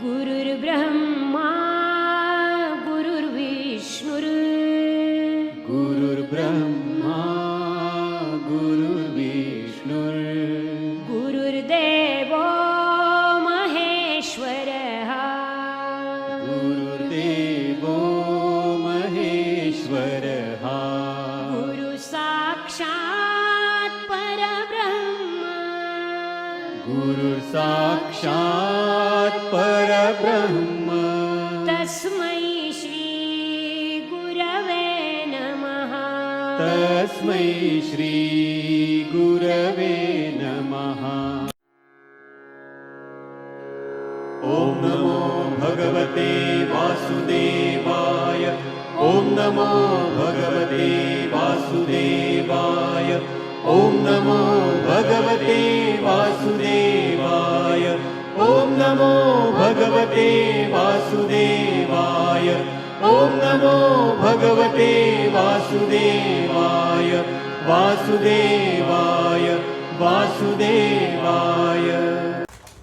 गुरुर्ब्रह्मा गुरुर्विष्णुर् गुरुर्ब्रह्मा गुरुर्विष्णुर् गुरुर्देवो महेश्वरः गुरुर्देवो महेश्वरः गुरुसाक्षात् परब्रह्म गुरुर्साक्षात् परब्रह्म तस्मै श्री गुरवे नमः तस्मै श्री गुरवे नमः। ॐ नमो भगवते वासुदेवाय ॐ नमो भगवते वासुदेवाय ॐ नमो भगवते वासुदेवाय ॐ नमो भगवते वासुदेवाय ॐ नमो भगवते वासुदेवाय वासुदेवाय वासुदेवाय।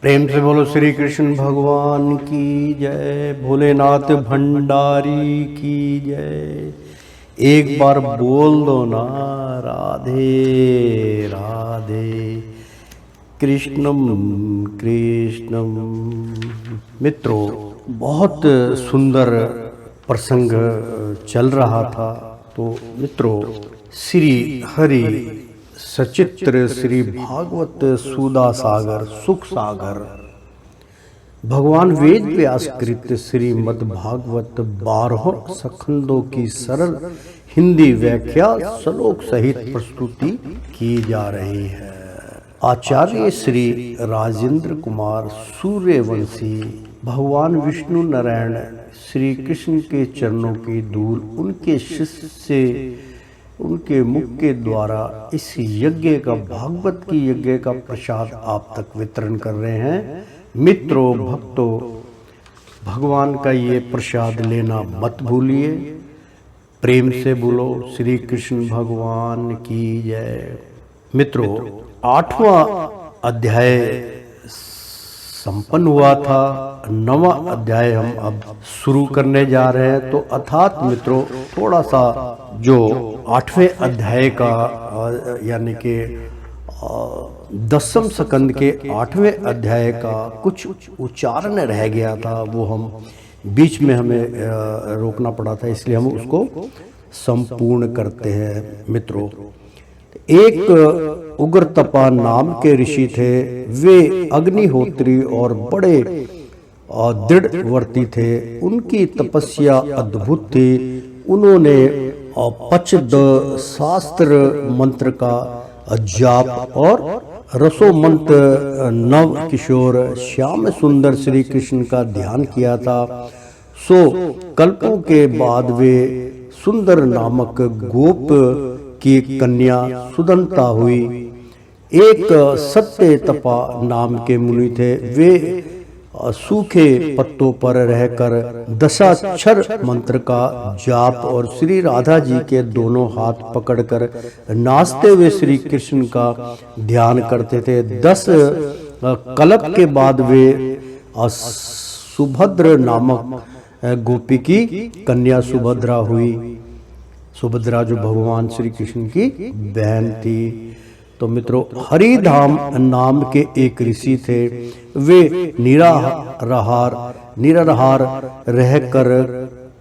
प्रेम से बोलो श्री कृष्ण भगवान की जय, भोलेनाथ भंडारी की जय। एक बार बोल दो ना राधे राधे कृष्णम कृष्णम। मित्रों, बहुत सुंदर प्रसंग चल रहा था। तो मित्रों, श्री हरि सचित्र श्री भागवत सुधा सागर सुख सागर भगवान वेद व्यास कृत श्रीमद् भागवत 12 सखंडों की सरल हिंदी व्याख्या श्लोक सहित प्रस्तुति की जा रही है। आचार्य श्री राजेंद्र कुमार सूर्यवंशी भगवान विष्णु नारायण श्री कृष्ण के चरणों की धूल उनके शिष्य से उनके मुख के द्वारा इस यज्ञ का, भागवत की यज्ञ का प्रसाद आप तक वितरण कर रहे हैं। मित्रों, भक्तों, भगवान का ये प्रसाद लेना मत भूलिए। प्रेम से बोलो श्री कृष्ण भगवान की जय। मित्रों, 8वां अध्याय संपन्न हुआ था। 9वां अध्याय हम अब शुरू करने जा रहे हैं। तो अर्थात मित्रों, थोड़ा सा जो 8वें अध्याय का यानी कि 10वें स्कंद के 8वें अध्याय का कुछ उच्चारण रह गया था, वो हम बीच में हमें रोकना पड़ा था, इसलिए हम उसको संपूर्ण करते हैं। मित्रों, एक उग्रतपा नाम के ऋषि थे। वे अग्निहोत्री और बड़े दृढ़वर्ती थे। उनकी तपस्या अद्भुत थी। उन्होंने पचद शास्त्र मंत्र का जाप और रसोमंत नव किशोर श्याम सुंदर श्री कृष्ण का ध्यान किया था। सो कल्पों के बाद वे सुंदर नामक गोप की कन्या सुदंता हुई। एक सत्य तपा नाम के मुनि थे। वे सूखे पत्तों पर रहकर दशाक्षर मंत्र का जाप और श्री राधा जी के दोनों हाथ पकड़कर नाचते हुए श्री कृष्ण का ध्यान करते थे। 10 कल्प के बाद वे सुभद्र नामक गोपी की कन्या सुभद्रा हुई। सुभद्रा जो भगवान श्री कृष्ण की बहन थी। तो मित्रों, हरिधाम नाम के एक ऋषि थे। वे निराहार रहकर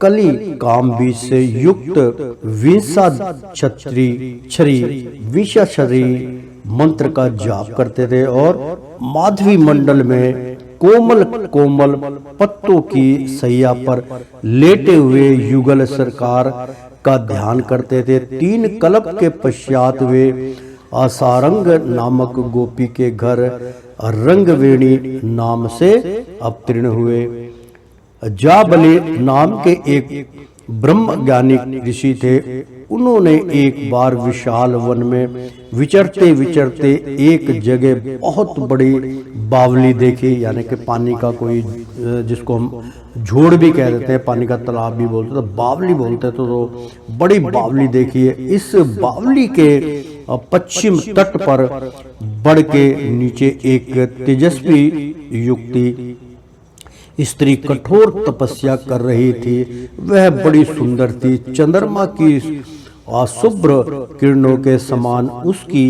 कली काम बीज से युक्त विषाक्षरी मंत्र का जाप करते थे और माधवी मंडल में कोमल कोमल पत्तों की सैया पर लेटे हुए युगल सरकार का ध्यान करते थे। 3 कल्प के पश्चात वे आसारंग नामक गोपी के घर रंगवेणी नाम से अवतीर्ण हुए। जाबली नाम के एक ब्रह्मज्ञानी ऋषि थे। उन्होंने एक बार विशाल वन में विचरते विचरते एक जगह बहुत बड़ी बावली देखी, यानी कि पानी का कोई, जिसको हम झोड़ भी कह देते हैं, पानी का तालाब भी बोलते हैं, तो बावली बोलते हैं। तो बड़ी बावली देखी है। इस बावली के पश्चिम तट पर बढ़ के नीचे एक तेजस्वी युक्ति स्त्री कठोर तपस्या कर रही थी। वह बड़ी सुंदर थी। चंद्रमा की शुभ्र किरणों के समान उसकी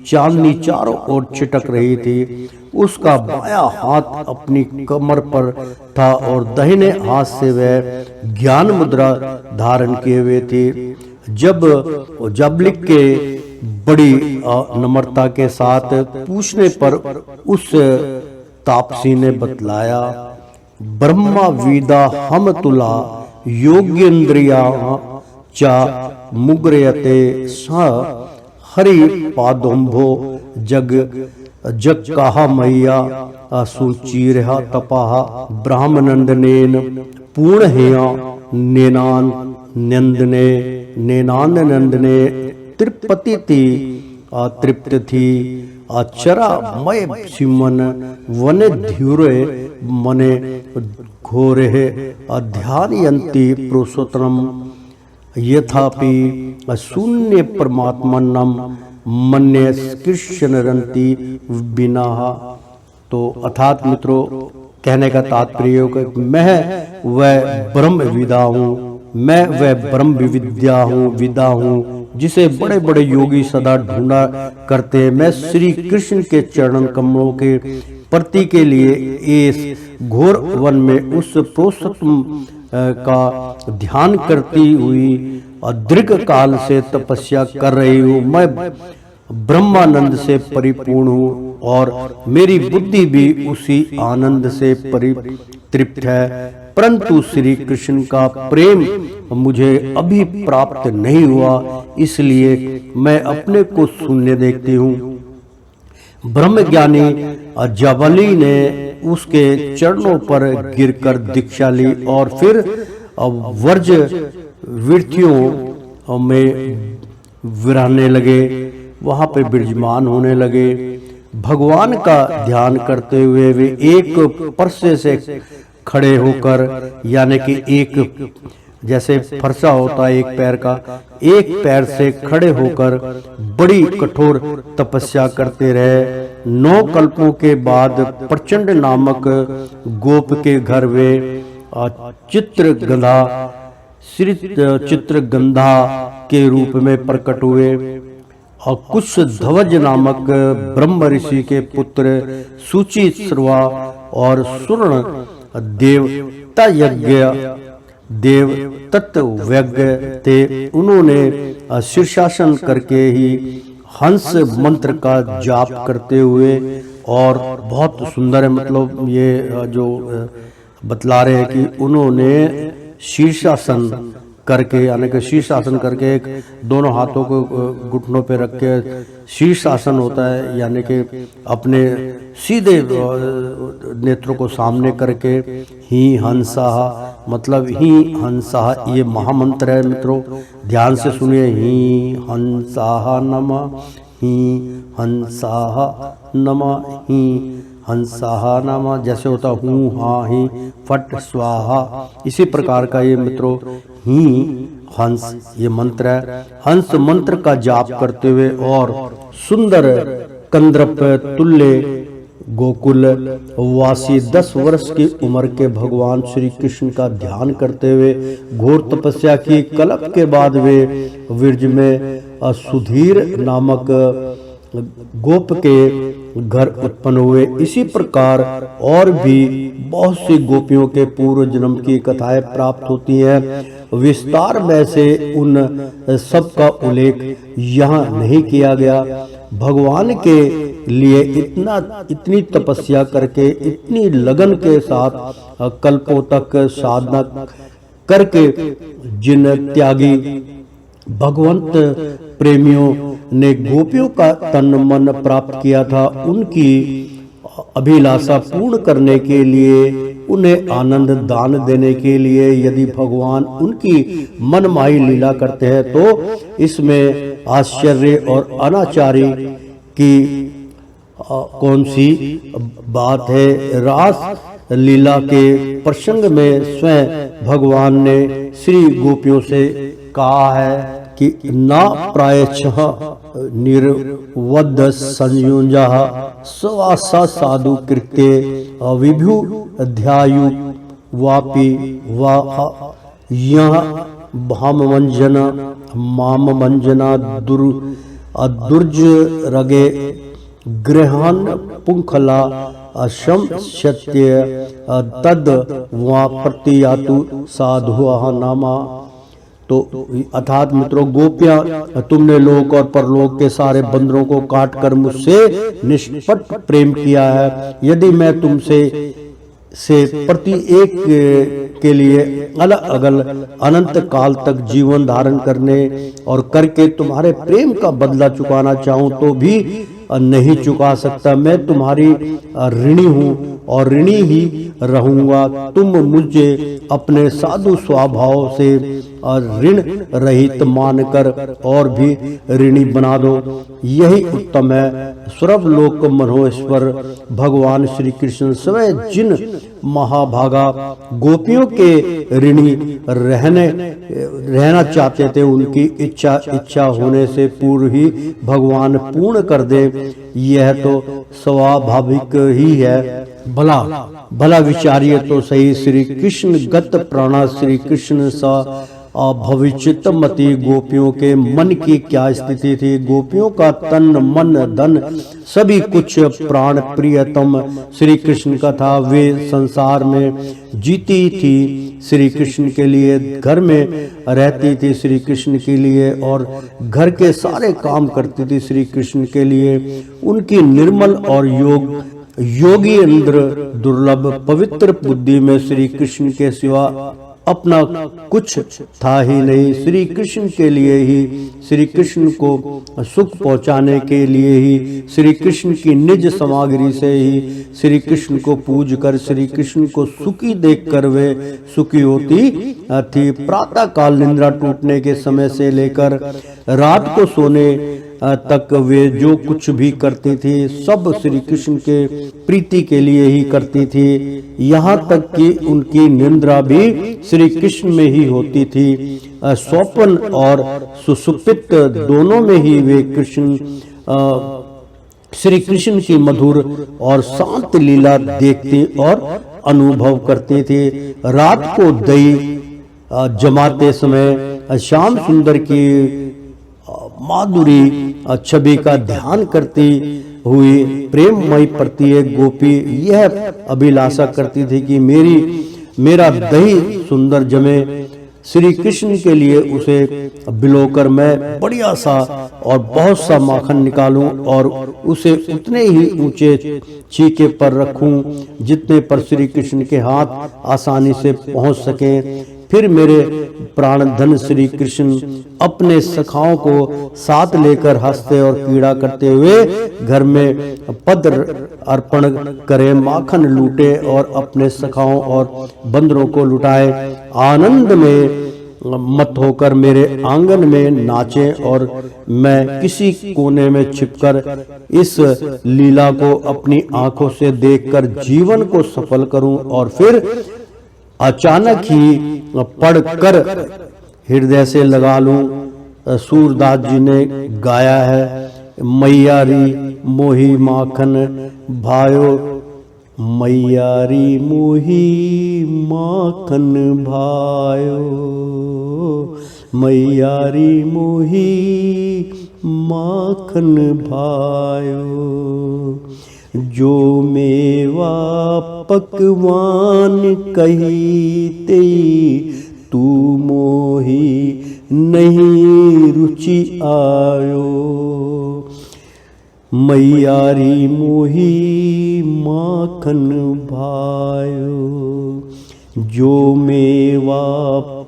चांदनी चारों ओर छिटक रही थी। उसका बायां हाथ अपनी कमर पर था और दाहिने हाथ से वह ज्ञान मुद्रा धारण किए हुए थी। जब लिख के बड़ी नम्रता के साथ पूछने पर उस तापसी ने बतलाया, ब्रह्मा विदा हम तुला योगेंद्रिया चा मुग्रयते स हरि पादोंभो जग कहा मैया असुचीरहा तपाहा ब्राह्मनंदनेन पूर्णहेया नेनानंदने त्रिपति थी तृप्त थी अचरा मय सिमन वन ध्युरे मने घोरे अध्यानयंती पुरुषोत्तम यथापि शून्य परमात्मनम मन्य कृष्णरंती बिना। तो अर्थात मित्रों, कहने का तात्पर्य मैं वह ब्रह्म विदा हूँ, मैं वह ब्रह्म विद्या हूँ, विदा हूँ जिसे बड़े बड़े योगी सदा ढूंढा करते हैं। मैं श्री कृष्ण के चरण कमलों के प्रति के लिए इस घोर वन में उस पुरुषोत्तम का ध्यान करती हुई दीर्घ काल से तपस्या कर रही हूँ। मैं ब्रह्मानंद से परिपूर्ण हूँ और मेरी बुद्धि भी उसी आनंद से परितृप्त है, परंतु श्री कृष्ण का प्रेम मुझे अभी प्राप्त नहीं हुआ, इसलिए मैं अपने को शून्य देखती हूँ। ब्रह्मज्ञानी जबली ने उसके चरणों पर गिरकर दीक्षा ली और फिर वर्ज वृत्तियों में विराने लगे, वहां पे विराजमान होने लगे। भगवान का ध्यान करते हुए वे एक परसे से खड़े होकर, यानी कि एक जैसे फरसा होता है एक पैर का, एक पैर से खड़े होकर बड़ी कठोर तपस्या करते रहे। 9 कल्पों के बाद प्रचंड नामक गोप के घर वे चित्रगंधा के रूप में प्रकट हुए और कुछ ध्वज नामक ब्रह्म ऋषि के पुत्र सूची श्रवा और सुर्ण देवता यज्ञ देव तत्व यज्ञ थे। उन्होंने शीर्षासन करके ही हंस मंत्र का जाप करते हुए, और बहुत सुंदर है, मतलब ये जो बतला रहे हैं कि उन्होंने शीर्षासन करके, यानी कि शीर्षासन करके एक दोनों हाथों को घुटनों पे रख के शीर्षासन होता है, यानी कि अपने सीधे नेत्रों को सामने करके ही हंसा, मतलब ही हंसा, ये महामंत्र है मित्रों, ध्यान से सुनिए। ही हंसा नमः, ही हंसा नमः, ही हंसा नमः, जैसे होता हूँ हाँ ही फट स्वाहा, इसी प्रकार का ये मित्रों ही हंस ये मंत्र है। हंस मंत्र का जाप करते हुए और सुंदर कंद्रप तुल्य गोकुल वासी 10 वर्ष की उम्र के भगवान श्री कृष्ण का ध्यान करते हुए घोर तपस्या की। कल्प के बाद वे विरज में सुधीर नामक गोप के घर उत्पन्न हुए। इसी प्रकार और भी बहुत सी गोपियों के पूर्व जन्म की कथाएं प्राप्त होती हैं। विस्तार में से उन सब का उल्लेख यहाँ नहीं किया गया। भगवान के लिए इतनी तपस्या करके, इतनी लगन के साथ कल्पों तक साधना करके जिन त्यागी भगवंत प्रेमियों ने गोपियों का तन मन प्राप्त किया था, उनकी अभिलाषा पूर्ण करने के लिए, उन्हें आनंद दान देने के लिए यदि भगवान उनकी मनमाई लीला करते हैं तो इसमें आश्चर्य और अनाचारी की कौन सी बात है। रास लीला के प्रसंग में स्वयं भगवान ने श्री गोपियों से कहा है कि ना प्रायश्च निर्वद संयुजा सवासा साधु कृत्य विभु ध्यायु वापी वा यह भाम मंजना माम मंजना दुर्ज रगे ग्रहण पुंखला अशम सत्य तद वा प्रतियातु साधु नामा। तो अर्थात मित्रों, गोपियां तुमने लोक और परलोक के सारे बंदरों को काट कर मुझसे निष्पट प्रेम किया है। यदि मैं तुमसे प्रति एक के लिए अलग अलग अनंत काल तक जीवन धारण करने और करके तुम्हारे प्रेम का बदला चुकाना चाहूं तो भी नहीं चुका सकता। मैं तुम्हारी ऋणी हूँ और ऋणी ही रहूंगा। तुम मुझे अपने साधु स्वभाव से ऋण रहित मानकर और भी ऋणी बना दो, यही उत्तम है। सर्वलोक मनोहेश्वर भगवान श्री कृष्ण स्वयं जिन महाभागा गोपियों के ऋणी रहना चाहते थे, उनकी इच्छा होने से पूर्व ही भगवान पूर्ण कर दे, यह तो स्वाभाविक ही है। भला विचारिए तो सही। श्री कृष्ण गत प्राणा श्री कृष्ण सा भविष्यत मति गोपियों के मन की क्या स्थिति थी। गोपियों का तन मन धन सभी कुछ प्राण प्रियतम श्री कृष्ण का था। वे संसार में जीती थी श्री कृष्ण के लिए, घर में रहती थी श्री कृष्ण के लिए और घर के सारे काम करती थी श्री कृष्ण के लिए। उनकी निर्मल और योगी इंद्र दुर्लभ पवित्र बुद्धि में श्री कृष्ण के सिवा अपना कुछ था ही नहीं। श्री कृष्ण के लिए ही, श्री कृष्ण को सुख पहुंचाने के लिए ही, श्री कृष्ण की निज सामग्री से ही श्री कृष्ण को पूज कर श्री कृष्ण को सुखी देखकर वे सुखी होती थी। प्रातः काल निद्रा टूटने के समय से लेकर रात को सोने तक वे जो कुछ भी करती थी सब श्री कृष्ण के प्रीति के लिए ही करती थी। यहाँ तक कि उनकी निद्रा भी श्री कृष्ण में ही होती थी। स्वप्न और सुषुप्त दोनों में ही वे श्री कृष्ण की मधुर और शांत लीला देखती और अनुभव करती थी। रात को दही जमाते समय श्याम सुंदर की माधुरी छवि का ध्यान करती हुई प्रेममयी प्रत्येक गोपी यह अभिलाषा करती थी कि मेरा दही सुंदर जमे। श्री कृष्ण के लिए उसे बिलोकर मैं बढ़िया सा और बहुत सा माखन निकालूं और उसे उतने ही ऊंचे चीके पर रखूं जितने पर श्री कृष्ण के हाथ आसानी से पहुंच सके। फिर मेरे प्राणधन श्री कृष्ण अपने सखाओं को साथ लेकर हंसते और पीड़ा करते हुए घर में पद अर्पण करे, माखन लूटे और अपने सखाओं और बंदरों को लुटाए। आनंद में मत होकर मेरे आंगन में नाचे और मैं किसी कोने में छिपकर इस लीला को अपनी आंखों से देखकर जीवन को सफल करूं। और फिर अचानक ही पढ़कर हृदय से लगा लूं। सूरदास जी ने गाया है, मैयारी मोही माखन भायो, मैयारी मोही माखन भायो, मैयारी मोही माखन भायो। जो मेवा पकवान कहीते तू मोही नहीं रुचि आयो, मैयारी मोही माखन भायो। जो मेवा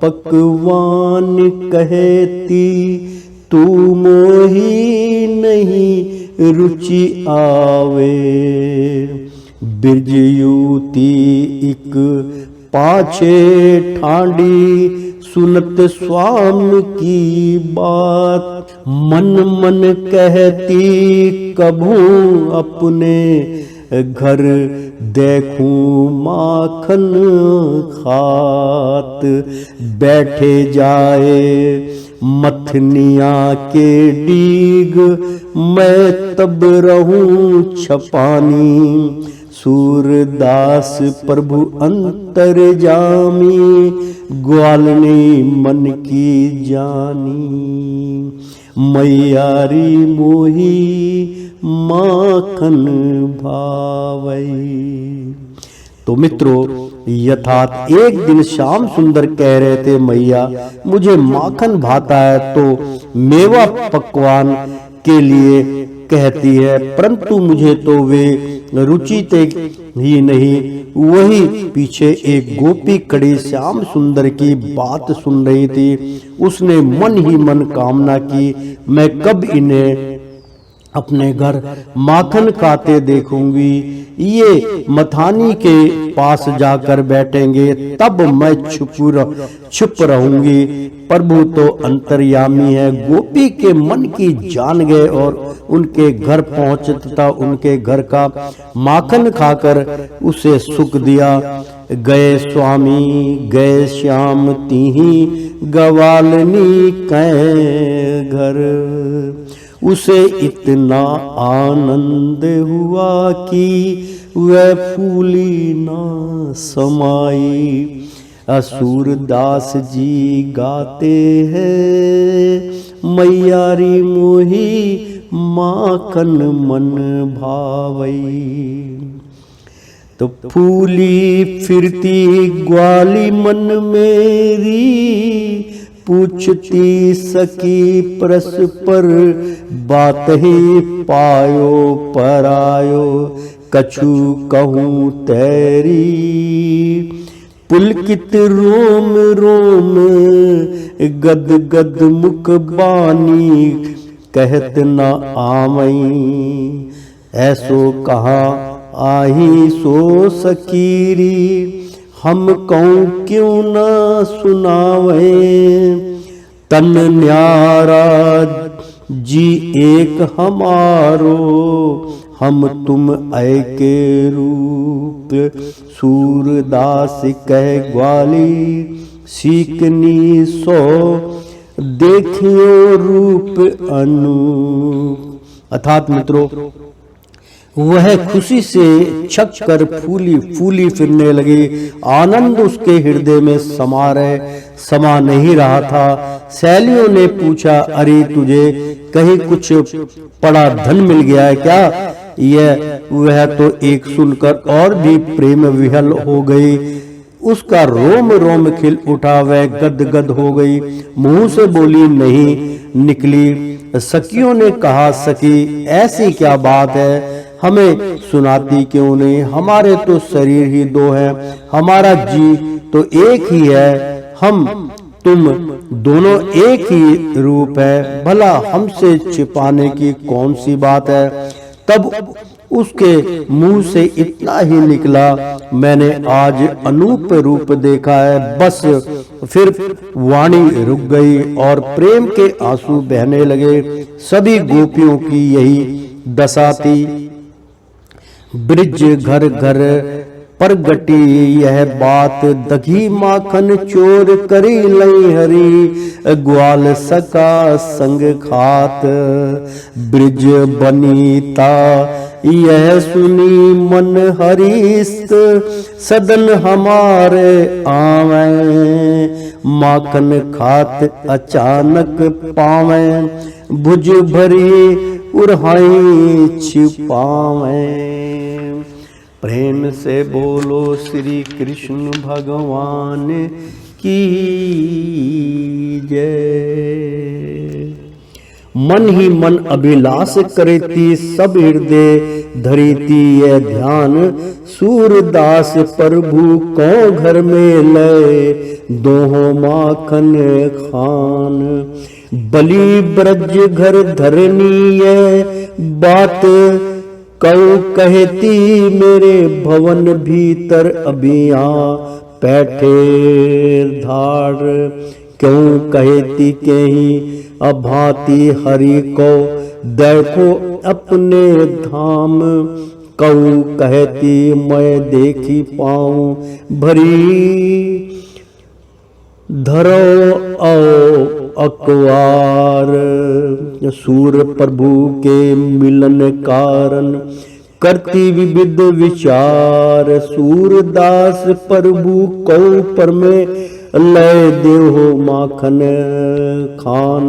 पकवान कहती तू मोही नहीं रुचि आवे। बिरज युवती एक पाछे ठांडी सुनत स्वामी की बात, मन मन कहती कभू अपने घर देखूं माखन खात। बैठे जाए मथनिया के डीग, मैं तब रहूं छपानी। सूरदास प्रभु अंतर्जामी, ग्वाल ने मन की जानी। मैयारी मोही माखन भावई। तो मित्रों, यथार्थ एक दिन श्याम सुंदर कह रहे थे, मैया मुझे माखन भाता है तो मेवा पकवान के लिए कहती है, परंतु मुझे तो वे रुचि ही नहीं। वही पीछे एक गोपी खड़ी श्याम सुंदर की बात सुन रही थी। उसने मन ही मन कामना की, मैं कब इन्हें अपने घर माखन खाते देखूंगी। ये मथानी के पास जाकर बैठेंगे, तब मैं छुप रहूंगी। प्रभु तो अंतर्यामी है। गोपी के मन की जान गए और उनके घर पहुंचे तथा उनके घर का माखन खाकर उसे सुख दिया। गए स्वामी गए श्याम तीही, गवालनी कै घर। उसे इतना आनंद हुआ कि वह फूली ना समाई। सूरदास जी गाते हैं, मैयारी मोही माखन मन भावई। तो फूली फिरती ग्वाली मन मेरी, पूछती सकी परस्पर, बात ही पायो परायो, कछु कहूँ तेरी। पुलकित रोम रोम गद गद मुख बानी, कहत न आमई। ऐसो कहा आही सो सकीरी, हम कहूँ क्यों न सुनावे। तन न्यारा जी एक हमारो, हम तुम ऐके रूप। सूरदास कह ग्वाली, सीकनी सो देखियो रूप अनूप। अर्थात मित्रों, वह खुशी से छक कर फूली फिरने लगी। आनंद उसके हृदय में समा नहीं रहा था। सहेलियों ने पूछा, अरे तुझे कहीं कुछ बड़ा धन मिल गया है क्या? वह तो एक सुनकर और भी प्रेम विहल हो गई। उसका रोम रोम खिल उठा, वह गदगद हो गई। मुंह से बोली नहीं निकली। सखियों ने कहा, सखी ऐसी क्या बात है, हमें सुनाती क्यों नहीं? हमारे तो शरीर ही दो हैं, हमारा जी तो एक ही है, हम तुम दोनों एक ही रूप है, भला हमसे छिपाने की कौन सी बात है? तब उसके मुंह से इतना ही निकला, मैंने आज अनूप रूप देखा है। बस फिर वाणी रुक गई और प्रेम के आंसू बहने लगे। सभी गोपियों की यही दशा थी। ब्रिज घर घर परगटी यह बात, दही माखन चोर करी लई हरी, ग्वाल सका संग खात। ब्रिज बनीता यह सुनी मन हरिस्त, सदन हमारे आवे, माखन खात अचानक पावे, भुज भरी उड़ाई छिपावे। प्रेम से बोलो श्री कृष्ण भगवान की जय। मन ही मन अभिलाष करेती, सब हृदय धरीती यह ध्यान। सूरदास प्रभु को घर में लय, दोहों माखन खान। बलि ब्रज घर धरनी है बात, कऊ कहती मेरे भवन भीतर अभिया बैठे धार। क्यों कहती कहीं अभाती हरि को, देखो अपने धाम। कऊ कहती मैं देखी पाऊं, भरी धरो अकवार। सूर प्रभु के मिलन कारण, करती विविध विचार, सूरदास प्रभु कौ पर में लय देहो माखन खान।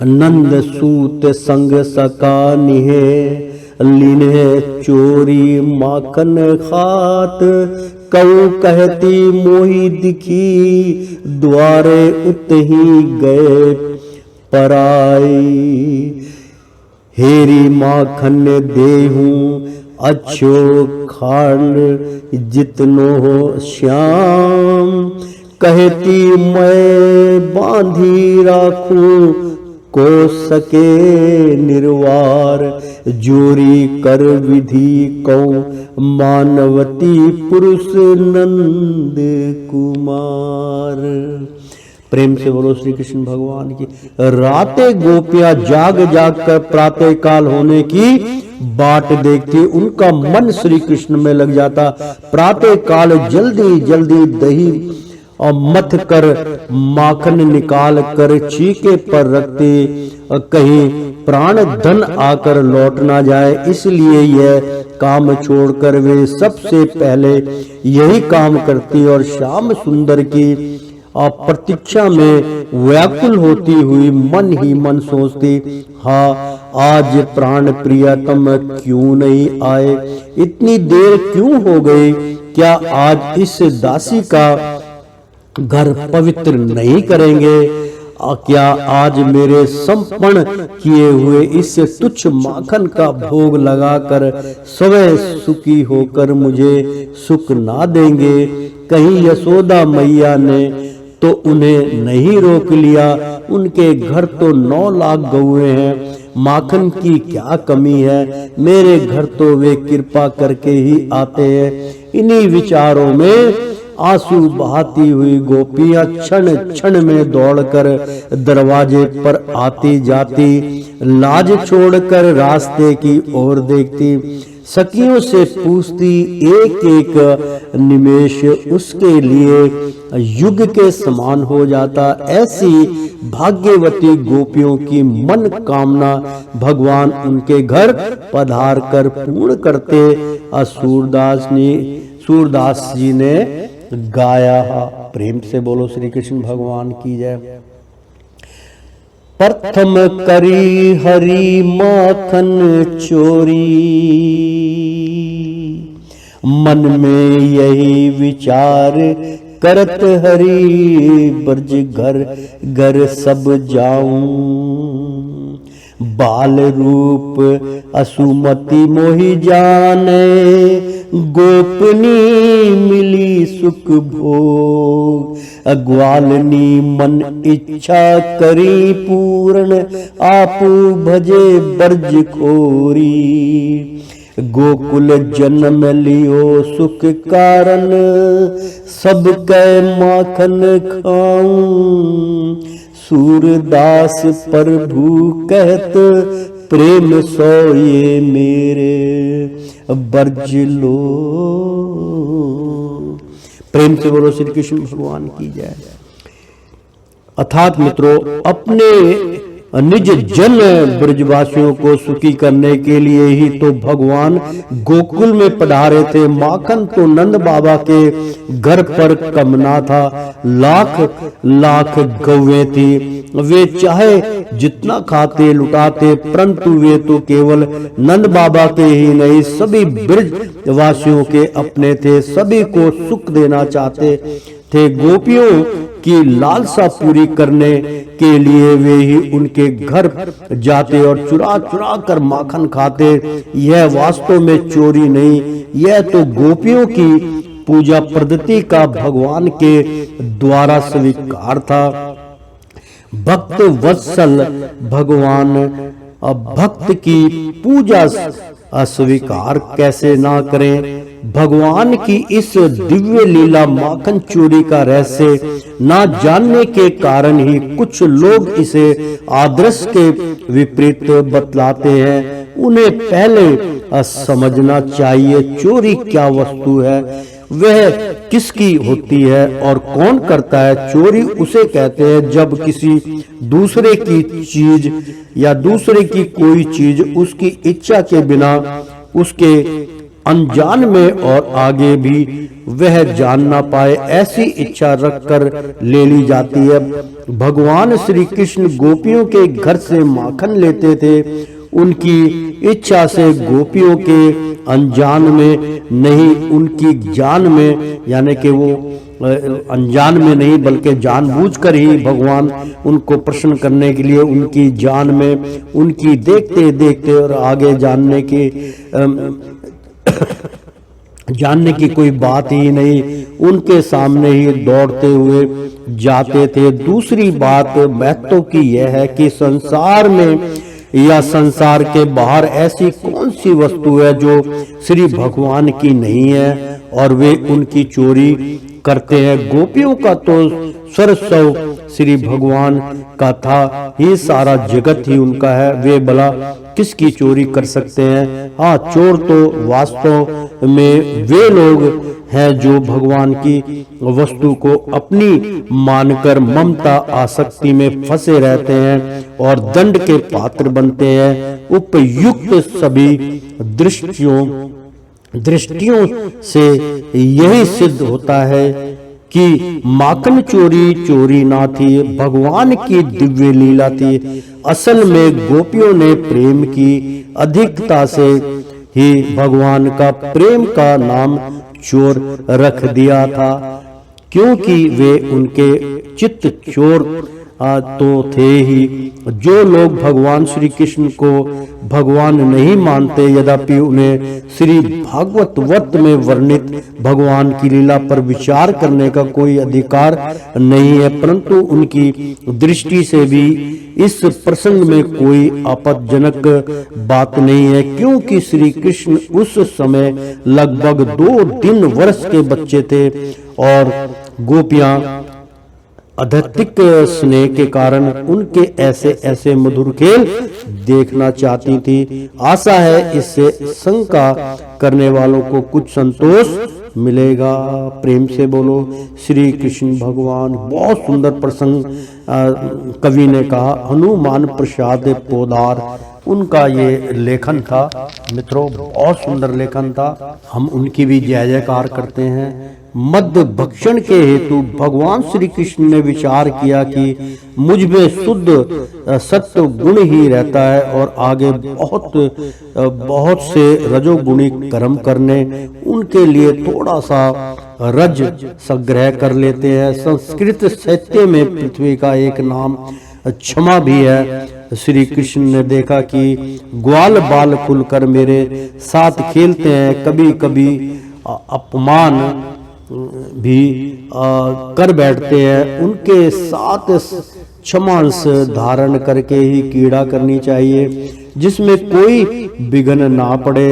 नंद सूत संग सका निहे, लीने चोरी माखन खात। कऊ कहती मोही दिखी, द्वारे उतही गए पराई। हेरी माखन देहूं अच्छो खांड, जितनो हो श्याम। कहती मैं बांधी राखूं, को सके निर्वार। जोरी कर विधि कौ मानवती, पुरुष नंद कुमार। प्रेम से बोलो श्री कृष्ण भगवान की। रातें गोपियां जाग जाग कर प्रातः काल होने की बाट देखती, उनका मन श्री कृष्ण में लग जाता। प्रातः काल जल्दी जल्दी दही और मथ कर माखन निकाल कर चीके पर रखते, कहीं प्राण धन आकर लौट ना जाए, इसलिए यह काम छोड़कर वे सबसे पहले यही काम करती और श्याम सुंदर की प्रतीक्षा में व्याकुल होती हुई मन ही मन सोचती, हाँ आज प्राण प्रियतम क्यों नहीं आए, इतनी देर क्यों हो गई, क्या आज इस दासी का घर पवित्र नहीं करेंगे, क्या आज मेरे समर्पण किए हुए इस तुच्छ माखन का भोग लगाकर स्वयं सुखी होकर मुझे सुख ना देंगे। कहीं यशोदा मैया ने तो उन्हें नहीं रोक लिया, उनके घर तो 9 लाख गौएं हैं, माखन की क्या कमी है, मेरे घर तो वे कृपा करके ही आते हैं। इन्हीं विचारों में आंसू बहाती हुई गोपियां क्षण क्षण में दौड़कर दरवाजे पर आती जाती, लाज छोड़कर रास्ते की ओर देखती, सखियों से पूछती, एक एक निमेष उसके लिए युग के समान हो जाता। ऐसी भाग्यवती गोपियों की मन कामना भगवान उनके घर पधार कर पूर्ण करते। सूरदास जी ने गाया। प्रेम से बोलो श्री कृष्ण भगवान की जय। प्रथम करी हरि माखन चोरी, मन में यही विचार करत हरि, ब्रज घर घर सब जाऊं, बाल रूप असुमति मोहि जाने, गोपनी मिली सुख भोग, ग्वालनी मन इच्छा करी पूर्ण, आपू भजे ब्रज खोरी, गोकुल जन्म लियो सुख कारण, सब कै माखन खाऊं, सूरदास प्रभु कहत, प्रेम सोये मेरे ब्रज लो। प्रेम से बोलो श्री कृष्ण भगवान की जय। अर्थात मित्रों, अपने निज जन ब्रजवासियों को सुखी करने के लिए ही तो भगवान गोकुल में पधारे थे। माखन तो नंद बाबा के घर पर कमना था, लाख लाख गौएं थी, वे चाहे जितना खाते लुटाते, परंतु वे तो केवल नंद बाबा के ही नहीं सभी ब्रजवासियों के अपने थे, सभी को सुख देना चाहते थे। गोपियों की लालसा पूरी करने के लिए वे ही उनके घर जाते और चुरा चुरा कर माखन खाते। यह वास्तव में चोरी नहीं, यह तो गोपियों की पूजा पद्धति का भगवान के द्वारा स्वीकार था। भक्त वत्सल भगवान भक्त की पूजा अस्वीकार कैसे ना करें। भगवान की इस दिव्य लीला माखन चोरी का रहस्य ना जानने के कारण ही कुछ लोग इसे आदर्श के विपरीत बतलाते हैं। उन्हें पहले समझना चाहिए चोरी क्या वस्तु है, वह किसकी होती है और कौन करता है? चोरी उसे कहते हैं जब किसी दूसरे की चीज या दूसरे की कोई चीज उसकी इच्छा के बिना उसके अनजान में और आगे भी वह जान ना पाए ऐसी इच्छा रखकर ले ली जाती है। भगवान श्री कृष्ण गोपियों के घर से माखन लेते थे। उनकी इच्छा से गोपियों के अनजान में नहीं, उनकी जान में, यानी कि वो अनजान में नहीं बल्कि जानबूझकर ही भगवान उनको प्रसन्न करने के लिए उनकी जान में, उनकी देखते देखते और आगे जानने की कोई बात ही नहीं, उनके सामने ही दौड़ते हुए जाते थे। दूसरी बात महत्व की यह है कि संसार में या संसार के बाहर ऐसी कौन सी वस्तु है जो श्री भगवान की नहीं है और वे उनकी चोरी करते हैं। गोपियों का तो सर्वस्व श्री भगवान का था, ये सारा जगत ही उनका है, वे भला किसकी चोरी कर सकते हैं? हाँ, चोर तो वास्तव में वे लोग हैं जो भगवान की वस्तु को अपनी मानकर ममता आसक्ति में फंसे रहते हैं और दंड के पात्र बनते हैं। उपयुक्त सभी दृष्टियों से यही सिद्ध होता है कि माखन चोरी ना थी, भगवान की दिव्य लीला थी। असल में गोपियों ने प्रेम की अधिकता से ही भगवान का प्रेम का नाम चोर रख दिया था, क्योंकि वे उनके चित्त चोर तो थे ही। जो लोग भगवान श्री कृष्ण को भगवान नहीं मानते, यद्यपि उन्हें श्री भागवत वत में वर्णित भगवान की लीला पर विचार करने का कोई अधिकार नहीं है, परंतु उनकी दृष्टि से भी इस प्रसंग में कोई आपत्तिजनक बात नहीं है, क्योंकि श्री कृष्ण उस समय लगभग 2-3 वर्ष के बच्चे थे और गोपियां अत्यधिक स्नेह के कारण उनके ऐसे ऐसे मधुर खेल देखना चाहती थी। आशा है इससे शंका करने वालों को कुछ संतोष मिलेगा। प्रेम से बोलो श्री कृष्ण भगवान। बहुत सुंदर प्रसंग कवि ने कहा, हनुमान प्रसाद पोदार, उनका ये लेखन था मित्रों, बहुत सुंदर लेखन था। हम उनकी भी जय जयकार करते हैं। मद भक्षण के हेतु भगवान श्री कृष्ण ने विचार किया कि मुझ में शुद्ध सत्व गुण ही रहता है और आगे बहुत से रजोगुणी कर्म करने, उनके लिए थोड़ा सा रज संग्रह कर लेते हैं। संस्कृत साहित्य में पृथ्वी का एक नाम क्षमा भी है। श्री कृष्ण ने देखा कि ग्वाल बाल खुलकर मेरे साथ खेलते हैं, कभी कभी अपमान भी कर बैठते हैं, उनके साथ क्षमांश धारण करके ही क्रीड़ा करनी चाहिए जिसमें कोई विघ्न ना पड़े।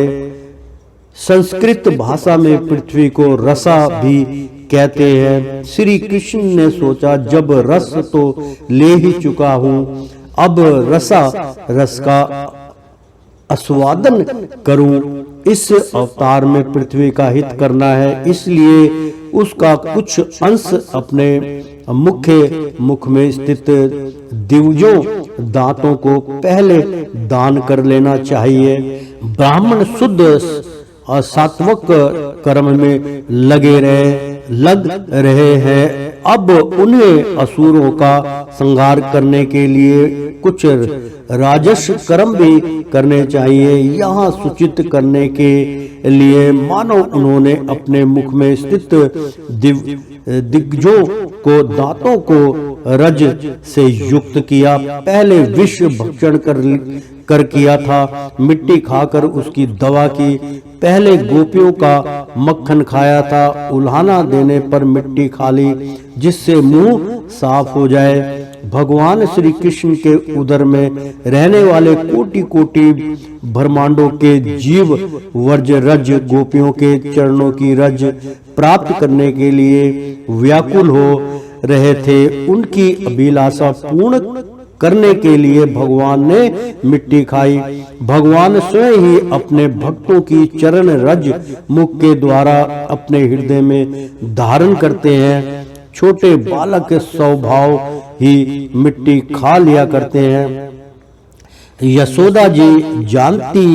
संस्कृत भाषा में पृथ्वी को रसा भी कहते हैं। श्री कृष्ण ने सोचा, जब रस तो ले ही चुका हूं, अब रस का आस्वादन करूं। इस अवतार में पृथ्वी का हित करना है, इसलिए उसका कुछ अंश अपने मुख में स्थित दिवजों दांतों को पहले दान कर लेना चाहिए। ब्राह्मण शुद्ध और सात्विक कर्म में लग रहे हैं। अब उन्हें असुरों का संहार करने के लिए कुछ राजस कर्म भी करने चाहिए। यहाँ सूचित करने के लिए मानो उन्होंने अपने मुख में स्थित दिग्गजों को दांतों को रज से युक्त किया। पहले विष भक्षण कर किया था, मिट्टी खाकर उसकी दवा की। पहले गोपियों का मक्खन खाया था, उल्हाना देने पर मिट्टी खा ली जिससे मुंह साफ हो जाए। भगवान श्री कृष्ण के उदर में रहने वाले कोटि कोटि ब्रह्मांडों के जीव वर्ज रज गोपियों के चरणों की रज प्राप्त करने के लिए व्याकुल हो रहे थे। उनकी अभिलाषा पूर्ण करने के लिए भगवान ने मिट्टी खाई। भगवान स्वयं ही अपने भक्तों की चरण रज मुख के द्वारा अपने हृदय में धारण करते हैं। छोटे बालक के स्वभाव ही मिट्टी खा लिया करते हैं। यशोदा जी जानती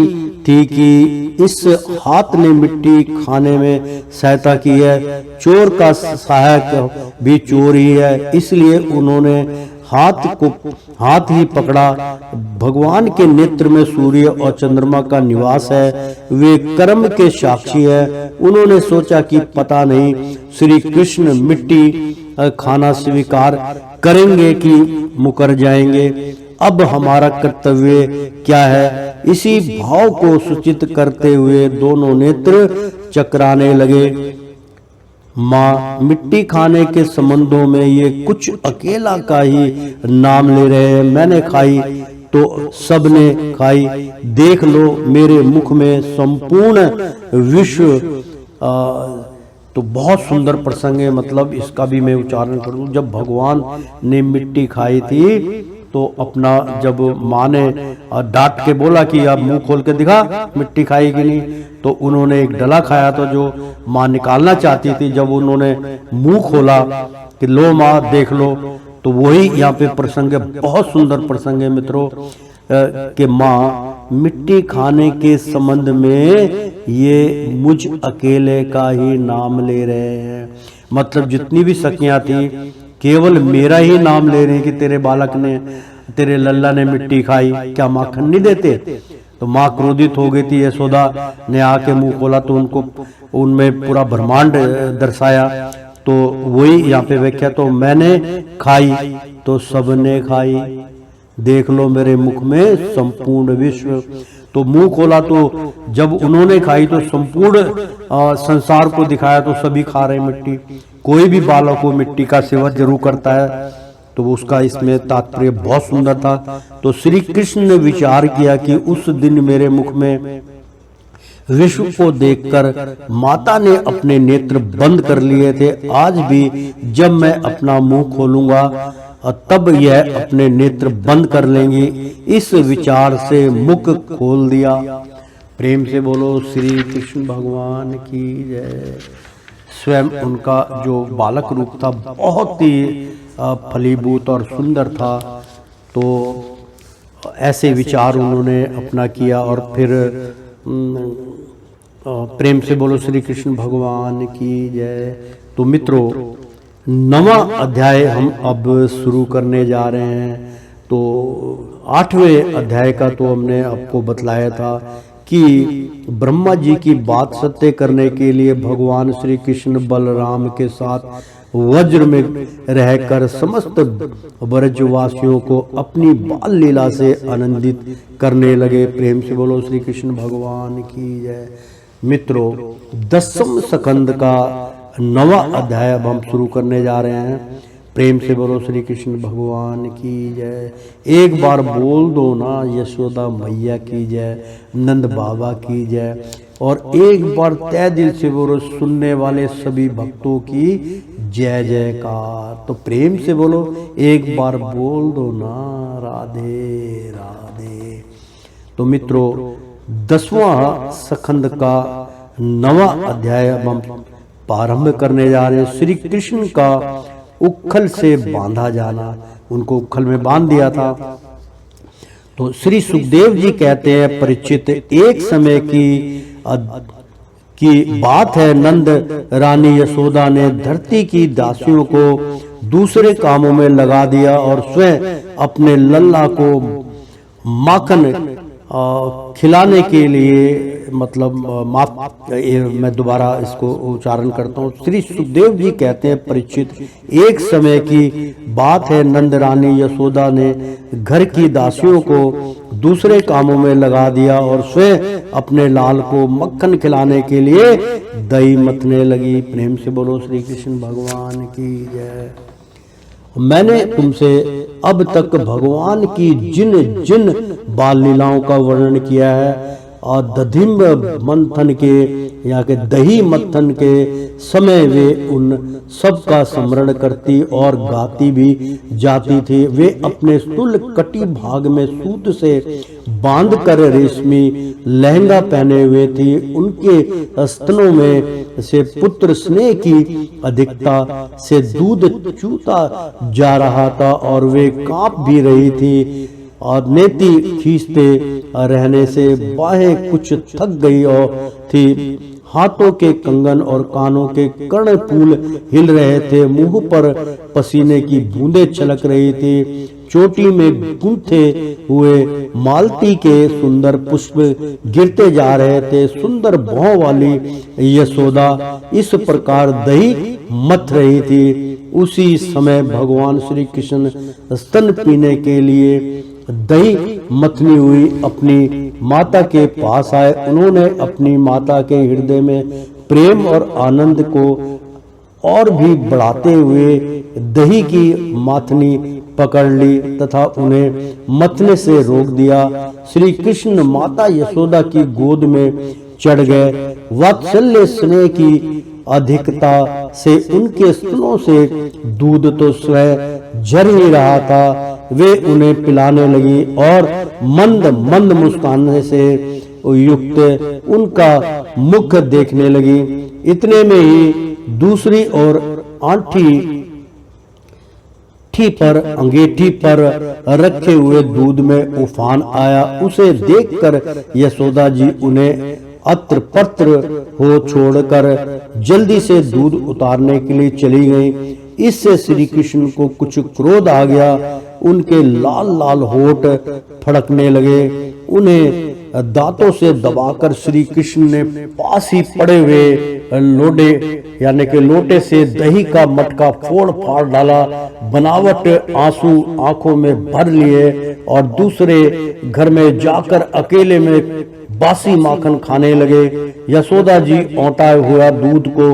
थी कि इस हाथ ने मिट्टी खाने में सहायता की है, चोर का सहायक भी चोर ही है, इसलिए उन्होंने हाथ ही पकड़ा। भगवान के नेत्र में सूर्य और चंद्रमा का निवास है, वे कर्म के साक्षी है। उन्होंने सोचा कि पता नहीं श्री कृष्ण मिट्टी खाना स्वीकार करेंगे कि मुकर जाएंगे। अब हमारा कर्तव्य क्या है? इसी भाव को सूचित करते हुए दोनों नेत्र चकराने लगे। माँ मिट्टी खाने के संबंधों में ये कुछ अकेला का ही नाम ले रहे हैं। मैंने खाई तो सबने खाई, देख लो मेरे मुख में संपूर्ण विश्व। तो बहुत सुंदर प्रसंग है, मतलब इसका भी मैं उच्चारण करूं। जब भगवान ने मिट्टी खाई थी तो अपना, जब माँ ने डांट के बोला कि अब मुंह खोल के दिखा मिट्टी खाई कि नहीं, तो उन्होंने एक डला खाया तो जो माँ निकालना चाहती थी, जब उन्होंने मुंह खोला कि लो माँ देख लो, तो वही यहाँ पे प्रसंग है। बहुत सुंदर प्रसंग है मित्रों कि माँ मिट्टी खाने के संबंध में ये मुझ अकेले का ही नाम ले रहे हैं। मतलब जितनी भी सखियां थी केवल मेरा ही नाम ले रहे हैं कि तेरे बालक ने, तेरे लल्ला ने मिट्टी खाई, क्या माखन नहीं देते? तो माँ क्रोधित हो गई थी। यशोदा ने आके मुंह खोला तो उनको उनमें पूरा ब्रह्मांड दर्शाया। तो वही यहाँ पे व्याख्या, तो मैंने खाई तो सबने खाई, देख लो मेरे मुख में संपूर्ण विश्व। तो मुंह खोला तो जब उन्होंने खाई तो संपूर्ण संसार को दिखाया, तो सभी खा रहे मिट्टी। कोई भी बालक को मिट्टी का सेवन जरूर करता है, तो उसका इसमें तात्पर्य बहुत सुंदर था। तो श्री कृष्ण ने विचार किया कि उस दिन मेरे मुख में विश्व को देखकर माता ने अपने नेत्र बंद कर लिए थे। आज भी जब मैं अपना मुंह खोलूंगा तब यह अपने नेत्र बंद कर लेंगी। इस विचार से मुख खोल दिया। प्रेम से बोलो श्री कृष्ण भगवान की जय। स्वयं उनका जो बालक रूप था बहुत ही फलीभूत और सुंदर था। तो ऐसे विचार उन्होंने अपना किया और फिर प्रेम से बोलो श्री कृष्ण भगवान की जय। तो मित्रों 9वां अध्याय हम अब शुरू करने जा रहे हैं। तो 8वें अध्याय का तो हमने आपको बतलाया था कि ब्रह्मा जी की बात सत्य करने के लिए भगवान श्री कृष्ण बलराम के साथ वज्र में रहकर समस्त ब्रजवासियों को अपनी बाल लीला से आनंदित करने लगे। प्रेम से बोलो श्री कृष्ण भगवान की जय। मित्रों 10वें स्कंद का 9वां अध्याय अब हम शुरू करने जा रहे हैं। प्रेम से बोलो श्री कृष्ण भगवान की जय। एक बार बोल दो ना यशोदा मैया की जय, नंद बाबा की जय। और एक बार तय दिल से बोलो सुनने वाले सभी भक्तों की जय जयकार। तो प्रेम से बोलो एक बार बोल दो ना राधे राधे। तो मित्रों 10वां स्कंद का 9वां अध्याय हम प्रारंभ करने जा रहे हैं। श्री कृष्ण का उखल से बांधा जाना, उनको उखल में बांध दिया था। तो श्री सुखदेव जी कहते हैं परीक्षित, एक समय की बात है, नंद रानी यशोदा ने धरती की दासियों को दूसरे कामों में लगा दिया और स्वयं अपने लल्ला को माखन खिलाने के लिए, मतलब मैं दोबारा इसको उच्चारण करता हूँ। श्री सुखदेव जी कहते हैं परीक्षित, एक समय की बात है, नंद रानी यशोदा ने घर की दासियों को दूसरे कामों में लगा दिया और स्वयं अपने लाल को मक्खन खिलाने के लिए दही मथने लगी। प्रेम से बोलो श्री कृष्ण भगवान की जय। मैंने तुमसे अब तक भगवान की जिन जिन बाल लीलाओं का वर्णन किया है और दधिम्ब मंथन के यहाँ के दही मत्थन के समय वे उन सब का स्मरण करती और गाती भी जाती थी। वे अपने स्थूल कटी भाग में सूत से बांधकर रेशमी लहंगा पहने हुए थी। उनके स्तनों में से पुत्र स्नेह की अधिकता से दूध चूता जा रहा था और वे कांप भी रही थी और नेति खींचते रहने से बाहें कुछ थक गई और थी। हाथों के कंगन और कानों के कर्णपूल हिल रहे थे। मुंह पर पसीने की बूंदें छलक रही थी। चोटी में गूंथे हुए मालती के सुंदर पुष्प गिरते जा रहे थे। सुंदर भौं वाली यशोदा इस प्रकार दही मथ रही थी। उसी समय भगवान श्री कृष्ण स्तन पीने के लिए दही मथनी हुई अपनी माता के पास आए। उन्होंने अपनी माता के हृदय में प्रेम और आनंद को और भी बढ़ाते हुए दही की माथनी पकड़ ली तथा उन्हें मथने से रोक दिया। श्री कृष्ण माता यशोदा की गोद में चढ़ गए। वात्सल्य स्नेह की अधिकता से उनके स्तनों से दूध तो स्वयं झर ही रहा था। वे उन्हें पिलाने लगी और मंद मंद मुस्कान से युक्त उनका मुख देखने लगी। इतने में ही दूसरी ओर अंगीठी पर रखे हुए दूध में उफान आया। उसे देखकर यशोदा जी उन्हें अत्र पत्र हो छोड़कर जल्दी से दूध उतारने के लिए चली गईं। इससे श्री कृष्ण को कुछ क्रोध आ गया। उनके लाल लाल होठ फड़कने लगे। उन्हें दांतों से दबाकर श्री कृष्ण ने पास ही पड़े हुए लोटे यानी कि लोटे से दही का मटका फोड़ फाड़ डाला। बनावट आंसू आंखों में भर लिए और दूसरे घर में जाकर अकेले में बासी माखन खाने लगे। यशोदा जी औंटा हुआ दूध को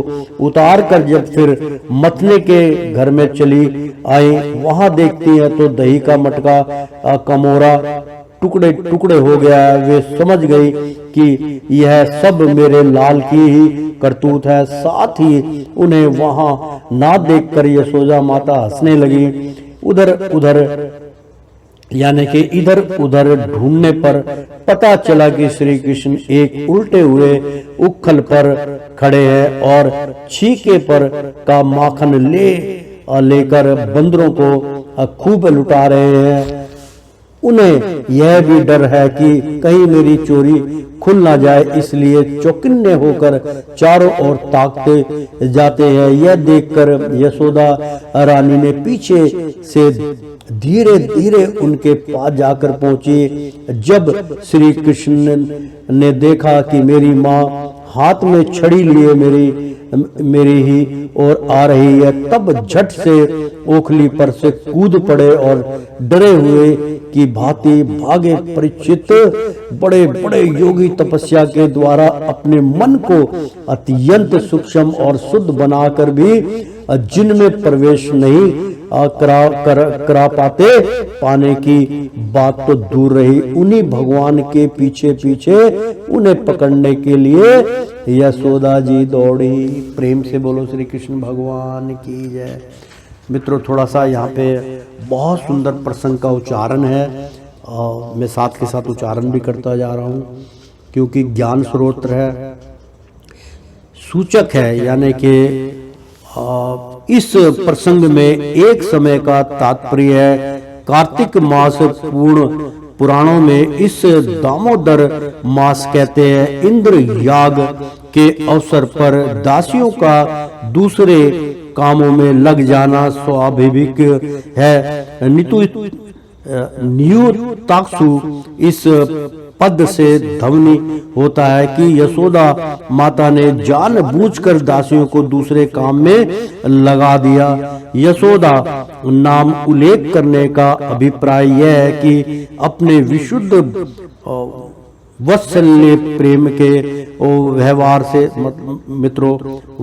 उतार कर जब फिर मथने के घर में चली आई, वहां देखती है तो दही का मटका कमोरा टुकड़े टुकड़े हो गया है। वे समझ गई कि यह सब मेरे लाल की ही करतूत है। साथ ही उन्हें वहां ना देखकर यशोदा माता हंसने लगी। यानी कि इधर उधर ढूंढने पर पता चला कि श्री कृष्ण एक उल्टे हुए उखल पर खड़े हैं और छीके पर का माखन लेकर बंदरों को खूब लुटा रहे हैं। उन्हें यह भी डर है कि कहीं मेरी चोरी खुल ना जाए, इसलिए चौकन्ने होकर चारों ओर ताकते जाते हैं। यह देखकर यशोदा रानी ने पीछे से धीरे धीरे उनके पास जाकर पहुंची। जब श्री कृष्ण ने देखा कि मेरी माँ हाथ में छड़ी लिए मेरी ही और आ रही है, तब झट से ओखली पर से कूद पड़े और डरे हुए की भांति भागे। परिचित बड़े बड़े योगी तपस्या के द्वारा अपने मन को अत्यंत सूक्ष्म और शुद्ध बनाकर भी जिनमें प्रवेश नहीं करा पाने की बात तो दूर रही। उन्हीं भगवान के पीछे पीछे उन्हें पकड़ने के लिए यशोदा जी दौड़ी। प्रेम से बोलो श्री कृष्ण भगवान की जय। मित्रों, थोड़ा सा यहाँ पे बहुत सुंदर प्रसंग का उच्चारण है। मैं साथ के साथ उच्चारण भी करता जा रहा हूँ क्योंकि ज्ञान स्रोत है, सूचक है। यानी कि इस प्रसंग में एक समय का तात्पर्य है। कार्तिक मास पुराणों में इस दामोदर मास कहते हैं। इंद्र याग के अवसर पर दासियों का दूसरे कामों में लग जाना स्वाभाविक है। नियुताक्षु इस पद से ध्वनि होता है कि यशोदा माता ने जानबूझकर दासियों को दूसरे काम में लगा दिया। यशोदा नाम उल्लेख करने का अभिप्राय यह है कि अपने विशुद्ध वत्सल्य प्रेम के व्यवहार से, मित्रों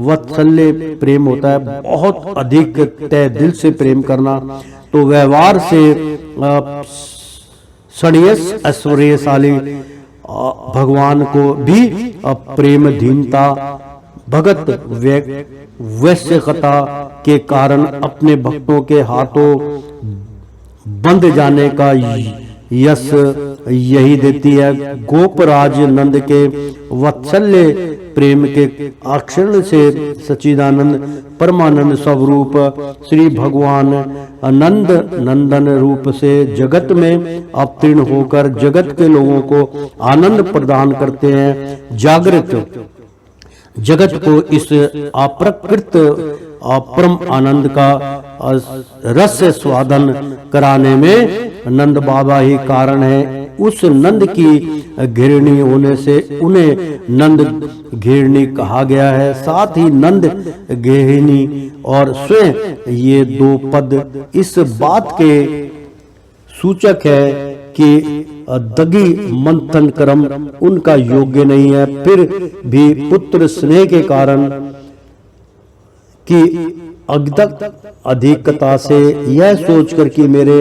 वत्सल्य प्रेम होता है बहुत अधिक तय दिल से प्रेम करना, तो व्यवहार से सणियस ऐश्वर्यशाली भगवान को भी प्रेम दीनता भगत वैश्यकता के कारण अपने भक्तों के हाथों बंध जाने का यश यही देती है। गोपराज नंद के वात्सल्य प्रेम के अक्षरण से सच्चिदानंद परमानंद स्वरूप श्री भगवान नंद नंदन रूप से जगत में अवतीर्ण होकर जगत के लोगों को आनंद प्रदान करते हैं। जागृत जगत को इस अप्रकृत परम आनंद का रस स्वादन कराने में नंद बाबा ही कारण है। उस नंद की घिरणी होने से उन्हें नंद घिरणी कहा गया है। साथ ही नंद घिरणी और स्वयं ये दो पद इस बात के सूचक है कि दगी मंथन कर्म उनका योग्य नहीं है। फिर भी पुत्र स्नेह के कारण की अधिकता से यह सोचकर कि मेरे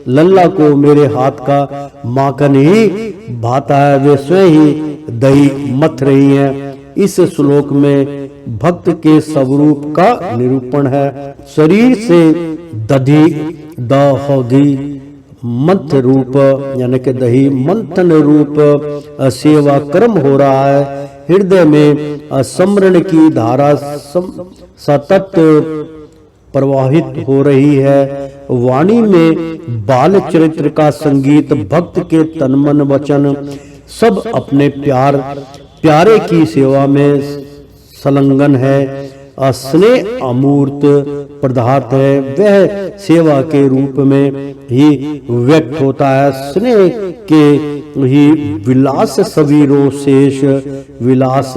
लल्ला को मेरे हाथ का माखन ही भाता है, वे स्वयं ही दही मथ रही हैं। इस श्लोक में भक्त के स्वरूप का निरूपण है। शरीर से दधी दही मंथ रूप यानी कि दही मंथन रूप सेवा कर्म हो रहा है। हृदय में समरण की धारा सतत प्रवाहित हो रही है। वाणी में बाल चरित्र का संगीत, भक्त के तन मन वचन सब अपने प्यारे की सेवा में संलग्न है। स्नेह अमूर्त पदार्थ है, वह सेवा के रूप में ही व्यक्त होता है। स्नेह के ही विलास सवीरों शेष विलास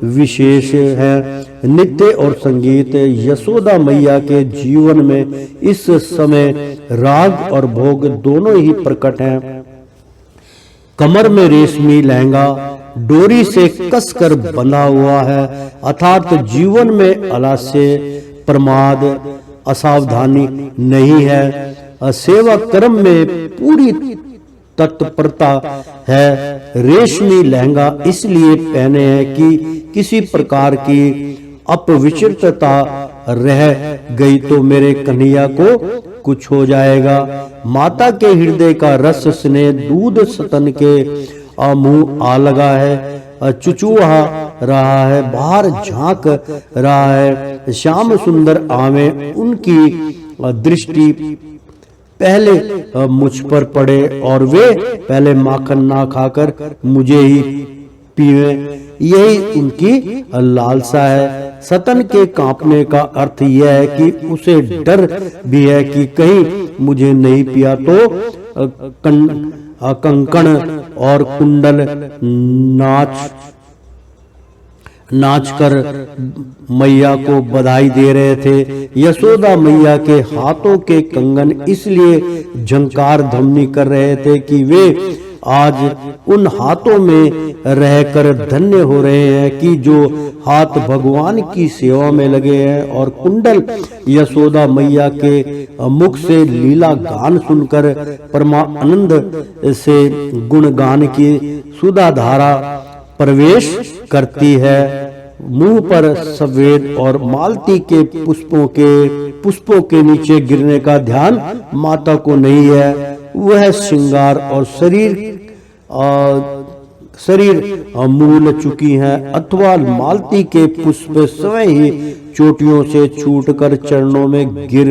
विशेष है। नृत्य और संगीत यशोदा मैया के जीवन में इस समय राग और भोग दोनों ही प्रकट हैं। कमर में रेशमी लहंगा डोरी से कसकर बंधा हुआ है, अर्थात जीवन में आलस्य प्रमाद असावधानी नहीं है। सेवा कर्म में पूरी तत्परता है। रेशमी लहंगा इसलिए पहने हैं कि किसी प्रकार की अपवित्रता रह गई तो मेरे कन्हैया को कुछ हो जाएगा। माता के हृदय का रस स्नेह दूध स्तन के मुंह आ लगा है, चुचुहा रहा है, बाहर झांक रहा है। श्याम सुंदर आवे उनकी दृष्टि पहले मुझ पर पड़े और वे पहले माखन ना खाकर मुझे ही पीवे, यही उनकी लालसा है। सतन के कांपने का अर्थ यह है कि उसे डर भी है कि कहीं मुझे नहीं पिया तो कंकण और कुंडल नाच कर मैया को बधाई दे रहे थे। यशोदा मैया के हाथों के कंगन इसलिए झंकार ध्वनि कर रहे थे कि वे आज उन हाथों में रहकर धन्य हो रहे हैं कि जो हाथ भगवान की सेवा में लगे हैं। और कुंडल यशोदा मैया के मुख से लीला गान सुनकर परमानंद से गुणगान की सुधा धारा प्रवेश करती है। मुंह पर सफेद और मालती के पुष्पों के नीचे गिरने का ध्यान माता को नहीं है। वह श्रृंगार और शरीर मूल चुकी हैं, अथवा मालती के पुष्प स्वयं ही चोटियों से छूटकर चरणों में गिर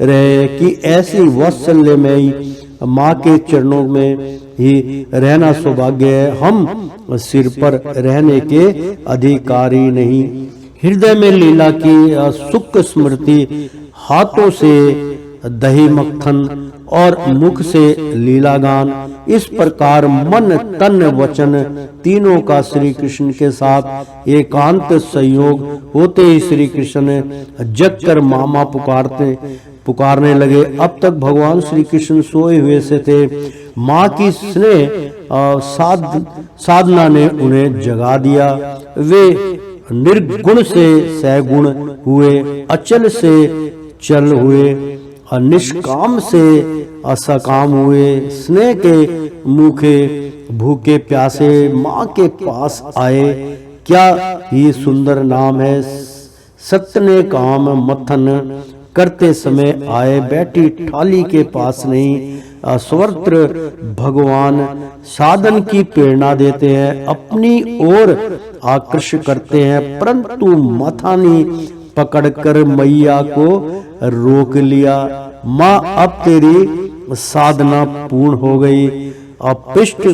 रहे हैं कि ऐसी वात्सल्य में माँ के चरणों में ही रहना सौभाग्य है। हम सिर पर रहने के अधिकारी नहीं। हृदय में लीला की सुख स्मृति, हाथों से दही मक्खन और मुख से लीला गान, इस प्रकार मन तन वचन तीनों का श्री कृष्ण के साथ एकांत संयोग होते ही श्री कृष्ण जग कर मामा पुकारने लगे। अब तक भगवान श्री कृष्ण सोए हुए से थे। माँ की स्नेह साधना ने उन्हें जगा दिया। वे निर्गुण से सगुण हुए, अचल से चल हुए, निष्काम से असकाम हुए, स्नेह के मुखे भूखे प्यासे माँ के पास आए। क्या ही सुंदर नाम है, सत्य ने काम मथन करते समय आए। बैठी थाली के पास नहीं, स्वत्र भगवान साधन की प्रेरणा देते हैं, अपनी ओर आकर्षित करते हैं। परंतु मथानी पकड़कर मैया को रोक लिया। माँ अब तेरी साधना पूर्ण हो गई, अब पिष्ट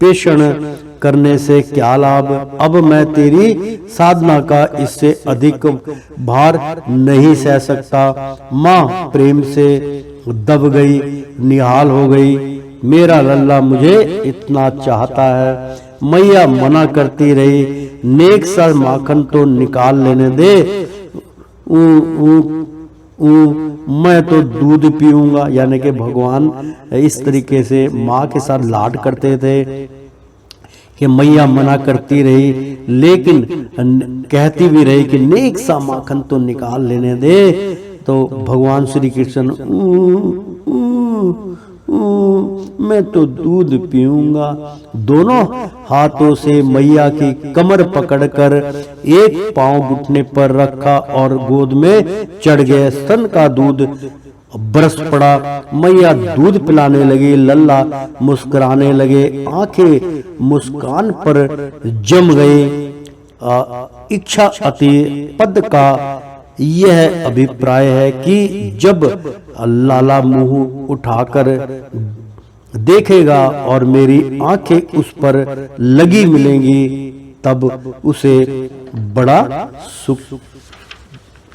पेषण करने से क्या लाभ। अब मैं तेरी साधना का इससे अधिक भार नहीं सह सकता। माँ प्रेम से दब गई, निहाल हो गई। मेरा लल्ला मुझे इतना चाहता है। मैया मना करती रही, नेक सा माखन तो निकाल लेने दे। मैं तो दूध पीऊंगा। यानी कि भगवान इस तरीके से माँ के साथ लाड करते थे कि मैया मना करती रही, लेकिन कहती भी रही कि नेक सा माखन तो निकाल लेने दे। तो भगवान श्री कृष्ण मैं तो दूध पीऊंगा। दोनों हाथों से मैया की कमर पकड़कर एक पांव घुटने पर रखा और गोद में चढ़ गए। स्तन का दूध बरस पड़ा। मैया दूध पिलाने लगी, लल्ला मुस्कुराने लगे, आंखें मुस्कान पर जम गई। इच्छा अति पद का यह अभिप्राय है कि जब लाला मुंह उठाकर देखेगा और मेरी आंखें उस पर लगी मिलेंगी, तब उसे बड़ा सुख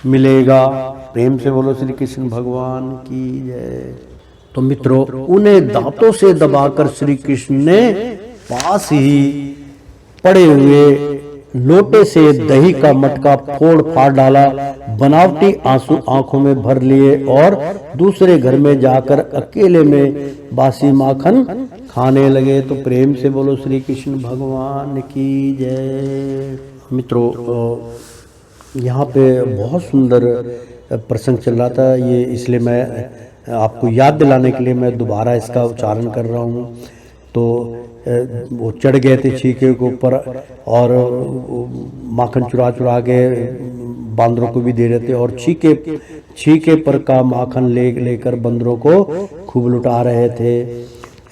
मिलेगा। प्रेम से बोलो श्री कृष्ण भगवान की जय। तो मित्रों, उन्हें दांतों से दबाकर श्री कृष्ण ने पास ही पड़े हुए लोटे से दही का मटका फोड़ फाड़ डाला। बनावटी आंसू आंखों में भर लिए और दूसरे घर में जाकर अकेले में बासी माखन खाने लगे। तो प्रेम से बोलो श्री कृष्ण भगवान की जय। मित्रों, यहाँ पे बहुत सुंदर प्रसंग चल रहा था, ये इसलिए मैं आपको याद दिलाने के लिए मैं दोबारा इसका उच्चारण कर रहा हूँ। तो वो चढ़ गए थे छीके के ऊपर और माखन चुरा चुरा के बांदरों को भी दे रहे थे और छीके पर का माखन लेकर बंदरों को खूब लुटा रहे थे।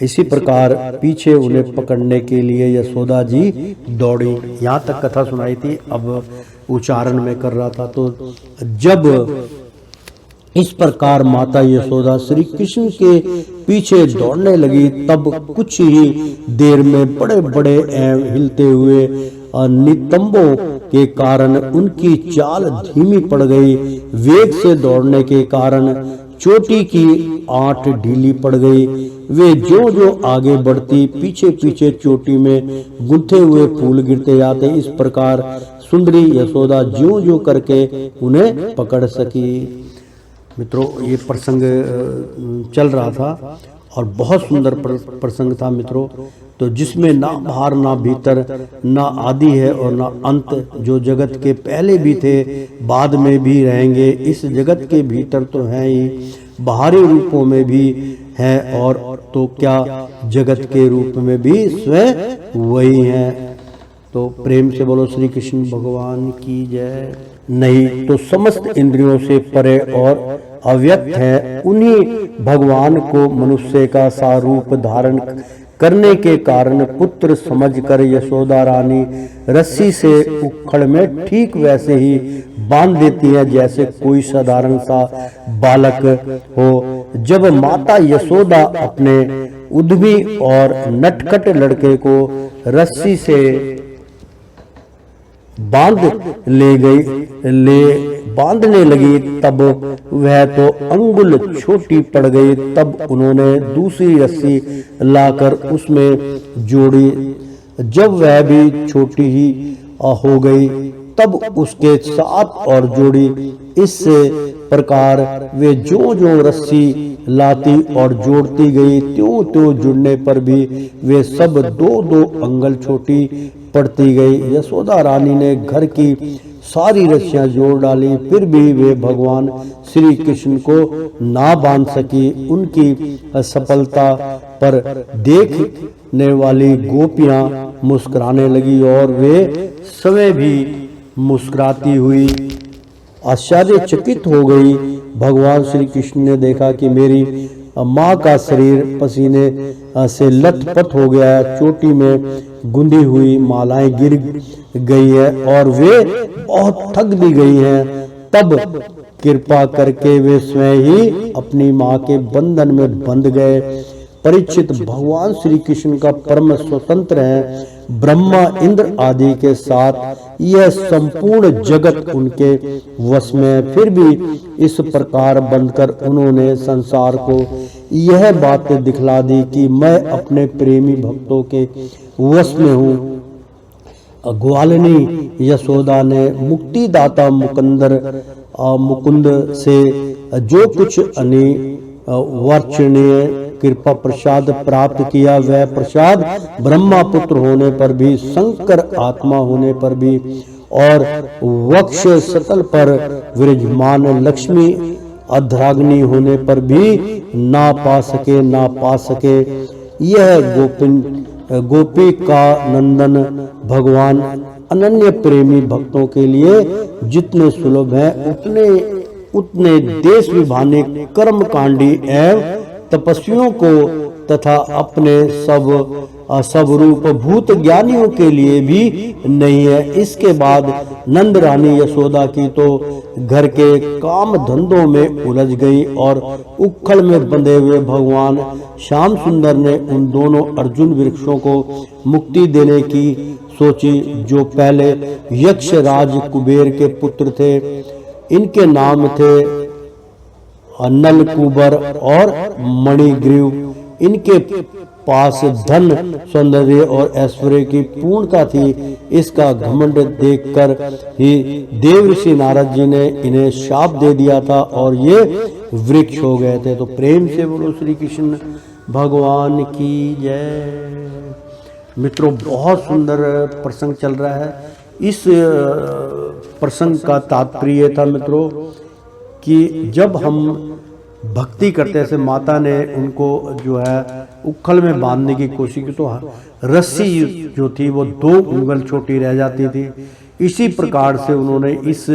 इसी प्रकार पीछे उन्हें पकड़ने के लिए यशोदा जी दौड़ी। यहाँ तक कथा सुनाई थी, अब उच्चारण में कर रहा था। तो जब इस प्रकार माता यशोदा श्री कृष्ण के पीछे दौड़ने लगी, तब कुछ ही देर में बड़े बड़े हिलते हुए नितंबों के कारण उनकी चाल धीमी पड़ गई। वेग से दौड़ने के कारण चोटी की आंट ढीली पड़ गई। वे जो जो आगे बढ़ती, पीछे पीछे चोटी में गुंथे हुए फूल गिरते जाते। इस प्रकार सुंदरी यशोदा ज्यों ज्यों करके उन्हें पकड़ सकी। मित्रों, ये प्रसंग चल रहा था और बहुत सुंदर प्रसंग था मित्रों। तो जिसमें ना बाहर ना भीतर, ना आदि है और ना अंत, जो जगत के पहले भी थे बाद में भी रहेंगे, इस जगत के भीतर तो हैं ही, बाहरी रूपों में भी हैं और तो क्या जगत के रूप में भी स्वयं वही हैं। तो प्रेम से बोलो श्री कृष्ण भगवान की जय। नहीं तो समस्त इंद्रियों से परे और अव्यक्त है, उन्हीं भगवान को मनुष्य का सारूप धारण करने के कारण पुत्र समझकर यशोदा रानी रस्सी से उखड़ में ठीक वैसे ही बांध देती है जैसे कोई साधारण सा बालक हो। जब माता यशोदा अपने उद्यमी और नटखट लड़के को रस्सी से बांधने लगी, तब वह तो अंगुल छोटी पड़ गई। तब उन्होंने दूसरी रस्सी लाकर उसमें जोड़ी। जब वह भी छोटी ही हो गई, तब उसके साथ और जोड़ी। इस प्रकार वे जो जो रस्सी लाती और जोड़ती गई, त्यों त्यों जुड़ने पर भी वे सब दो दो अंगुल छोटी पड़ती गई। यशोदा रानी ने घर की सारी रस्सियां जोड़ डाली, फिर भी वे भगवान श्री कृष्ण को ना बांध सकी। उनकी सफलता पर देखने वाली गोपियां मुस्कुराने लगी और वे स्वयं भी मुस्कुराती हुई आश्चर्यचकित हो गई। भगवान श्री कृष्ण ने देखा कि मेरी माँ का शरीर पसीने से लथपथ हो गया है, चोटी में गुंदी हुई मालाएं गिर गई है और वे बहुत थक भी गई हैं। तब कृपा करके वे स्वयं ही अपनी माँ के बंधन में बंध गए। परीक्षित, भगवान श्री कृष्ण का परम स्वतंत्र है। ब्रह्मा इंद्र आदि के साथ यह संपूर्ण जगत उनके वश में है। फिर भी इस प्रकार बंधकर उन्होंने संसार को यह बात दिखला दी कि मैं अपने प्रेमी भक्तों के वश में हूँ। ग्वालिनी यशोदा ने मुक्तिदाता मुकुंद से जो कुछ अनिवर्चनीय कृपा प्रसाद प्राप्त किया, वह प्रसाद ब्रह्मा पुत्र होने पर भी, शंकर आत्मा होने पर भी और वक्ष सतल पर विराजमान लक्ष्मी अर्धांगिनी होने पर भी ना पा सके। यह गोपी का नंदन भगवान अनन्य प्रेमी भक्तों के लिए जितने सुलभ है उतने देश विभाने कर्म कांडी एवं तपस्वियों को तथा अपने सब रूप भूत ज्ञानियों के लिए भी नहीं है। इसके बाद नंद रानी यशोदा की तो घर के काम धंधों में उलझ गई और उखल में बंधे हुए भगवान श्याम सुंदर ने उन दोनों अर्जुन वृक्षों को मुक्ति देने की सोची, जो पहले यक्ष राज कुबेर के पुत्र थे। इनके नाम थे नलकूबर और मणिग्रीव। इनके पास धन, सौंदर्य और ऐश्वर्य की पूर्णता थी। इसका घमंड देखकर ही देव ऋषि नारद जी ने इन्हें शाप दे दिया था और ये वृक्ष हो गए थे। तो प्रेम से बोलो श्री कृष्ण भगवान की जय। मित्रों, बहुत सुंदर प्रसंग चल रहा है। इस प्रसंग का तात्पर्य था मित्रों कि जब हम भक्ति करते से माता ने उनको जो है उखल में बांधने की कोशिश की तो रस्सी जो थी वो 2 उंगल छोटी रह जाती थी। इसी प्रकार से उन्होंने इस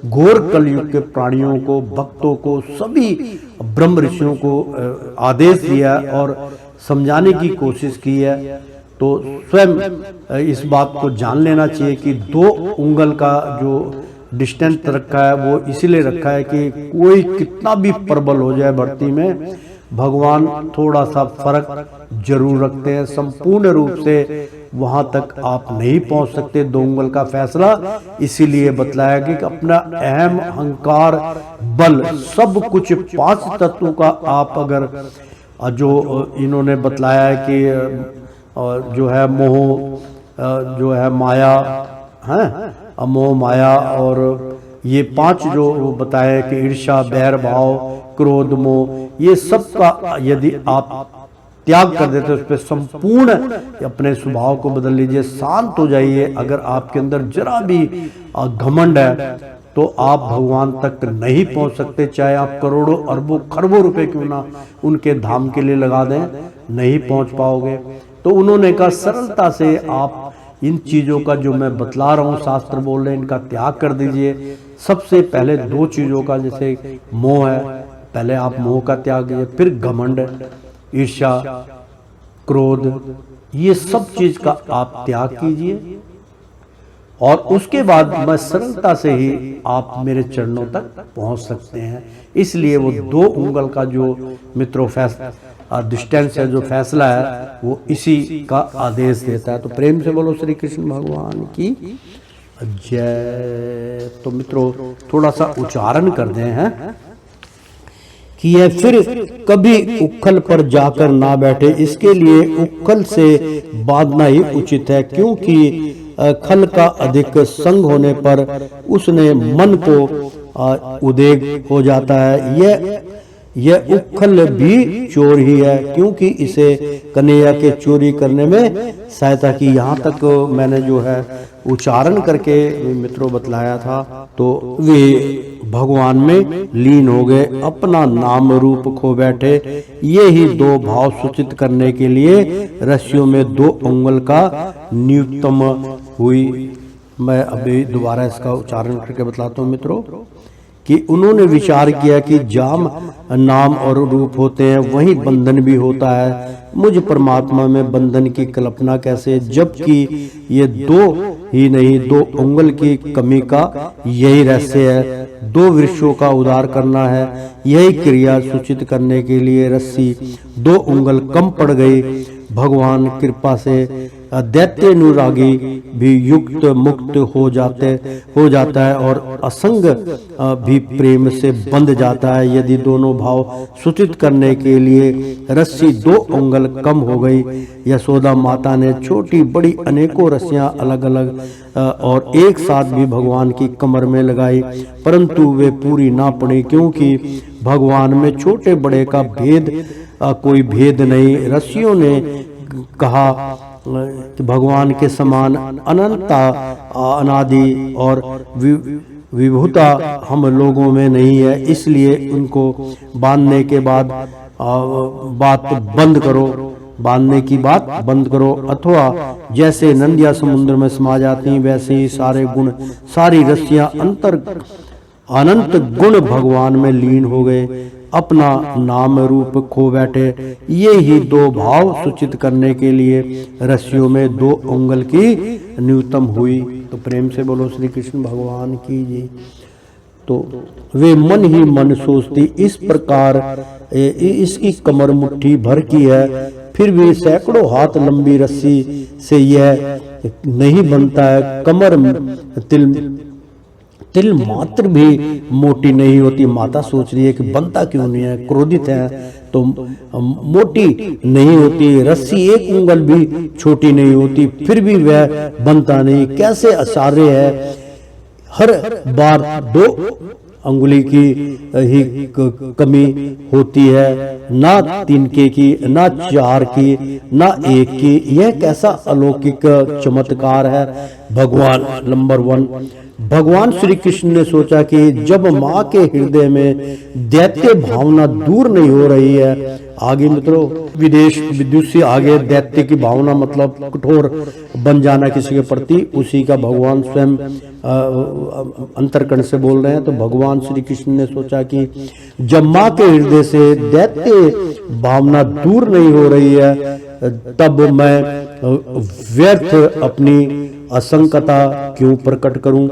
घोर कलयुग के प्राणियों को, भक्तों को, सभी ब्रह्म ऋषियों को आदेश दिया और समझाने की कोशिश की है। तो स्वयं इस बात को जान लेना चाहिए कि 2 उंगल का जो डिस्टेंस रखा है वो इसीलिए रखा है कि कोई कितना भी प्रबल हो जाए भक्ति में, भगवान थोड़ा सा फर्क जरूर रखते हैं। संपूर्ण रूप से वहां तक आप नहीं पहुंच सकते। 2 उंगल का फैसला इसीलिए बतलाया कि अपना अहम, अहंकार, बल, सब कुछ 5 तत्वों का आप अगर जो इन्होंने बतलाया है कि जो है मोह, जो है माया है, मोह माया, और ये 5 जो बताया कि ईर्ष्या, बैर भाव, क्रोध, मोह, ये सब का यदि आप त्याग कर देते, उस पर संपूर्ण अपने स्वभाव को बदल लीजिए, शांत हो जाइए। अगर आपके अंदर जरा भी घमंड है तो आप भगवान तक नहीं पहुंच सकते, चाहे आप करोड़ों अरबों खरबों रुपए क्यों ना उनके धाम के लिए लगा दें, नहीं पहुंच पाओगे। तो उन्होंने कहा सरलता से आप इन चीजों का जो मैं बतला रहा हूँ, शास्त्र बोल रहे हैं, इनका त्याग कर दीजिए। सबसे पहले 2 चीजों का, जैसे मोह है, पहले आप मोह का त्याग कीजिए, फिर घमंड, ईर्ष्या, क्रोध, ये सब चीज का आप त्याग कीजिए और उसके बाद मैं सरलता से ही आप मेरे चरणों तक पहुंच सकते हैं। इसलिए वो 2 उंगल का जो मित्रों डिस्टेंस है, जो फैसला है, वो इसी का आदेश देता है। तो प्रेम से बोलो श्री कृष्ण भगवान की जय। तो मित्रों थोड़ा सा उच्चारण कर दें हैं कि यह फिर कभी उखल पर जाकर ना बैठे, इसके लिए उखल से बांधना ही उचित है, क्योंकि खल का अधिक संग होने पर उसने मन को उदेग हो जाता है। यह उखल भी चोर ही है, क्योंकि इसे कन्हैया के चोरी करने में सहायता की। यहाँ तक मैंने जो है उच्चारण करके मित्रों बतलाया था। तो वे भगवान में लीन हो गए, अपना नाम रूप खो बैठे। ये ही दो भाव सूचित करने के लिए रस्सियों में 2 उंगल का नियुक्तम हुई। मैं अभी दोबारा इसका उच्चारण करके बतलाता हूँ मित्रों कि उन्होंने विचार किया कि जहाँ नाम और रूप होते हैं वहीं बंधन भी होता है। मुझ परमात्मा में बंधन की कल्पना कैसे, जबकि ये 2 ही नहीं 2 उंगल की कमी का यही रहस्य है। 2 वृक्षों का उद्धार करना है, यही क्रिया सूचित करने के लिए रस्सी 2 उंगल कम पड़ गई। भगवान कृपा से दैत्य अनुरागी भी युक्त मुक्त हो जाता है और असंग भी प्रेम से बंध जाता है। यदि दोनों भाव सूचित करने के लिए रस्सी 2 उंगल कम हो गई, यशोदा माता ने छोटी बड़ी अनेकों रस्सियां अलग अलग और एक साथ भी भगवान की कमर में लगाई, परंतु वे पूरी ना पड़ी, क्योंकि भगवान में छोटे बड़े का कोई भेद नहीं। रस्सियों ने कहा कि भगवान के समान अनंता अनादि और विभुता हम लोगों में नहीं है, इसलिए उनको बांधने के बाद बांधने की बात बंद करो। अथवा जैसे नदियां समुद्र में समा जाती वैसे ही सारे गुण सारी रस्सियां अनंत गुण भगवान में लीन हो गए, अपना नाम रूप खो बैठे। ये ही 2 भाव सूचित करने के लिए रस्सियों में 2 उंगल की न्यूनतम हुई। तो प्रेम से बोलो श्री कृष्ण भगवान की जी। तो वे मन ही मन सोचती इस प्रकार इसकी कमर मुट्ठी भर की है, फिर भी सैकड़ों हाथ लंबी रस्सी से यह नहीं बनता है। कमर तिल मात्र भी मोटी नहीं होती। माता सोच रही है कि बनता क्यों नहीं है, क्रोधित है तो मोटी नहीं होती। रस्सी 1 उंगल भी छोटी नहीं होती, फिर भी वह बनता नहीं। कैसे आश्चर्य है, हर बार 2 अंगुली की ही कमी होती है, ना 3 की, ना 4 की, ना 1 की। यह कैसा अलौकिक चमत्कार है। भगवान नंबर 1 भगवान श्री कृष्ण ने सोचा कि जब माँ के हृदय में दैत्य भावना दूर नहीं हो रही है, आगे मित्रों विदेश विदुषी आगे दैत्य की भावना मतलब कठोर बन जाना किसी के प्रति, उसी का भगवान स्वयं अंतर्कण से बोल रहे हैं। तो भगवान श्री कृष्ण ने सोचा कि जब माँ के हृदय से दैत्य भावना दूर नहीं हो रही है, तब मैं व्यर्थ अपनी असंगता क्यों प्रकट करूं।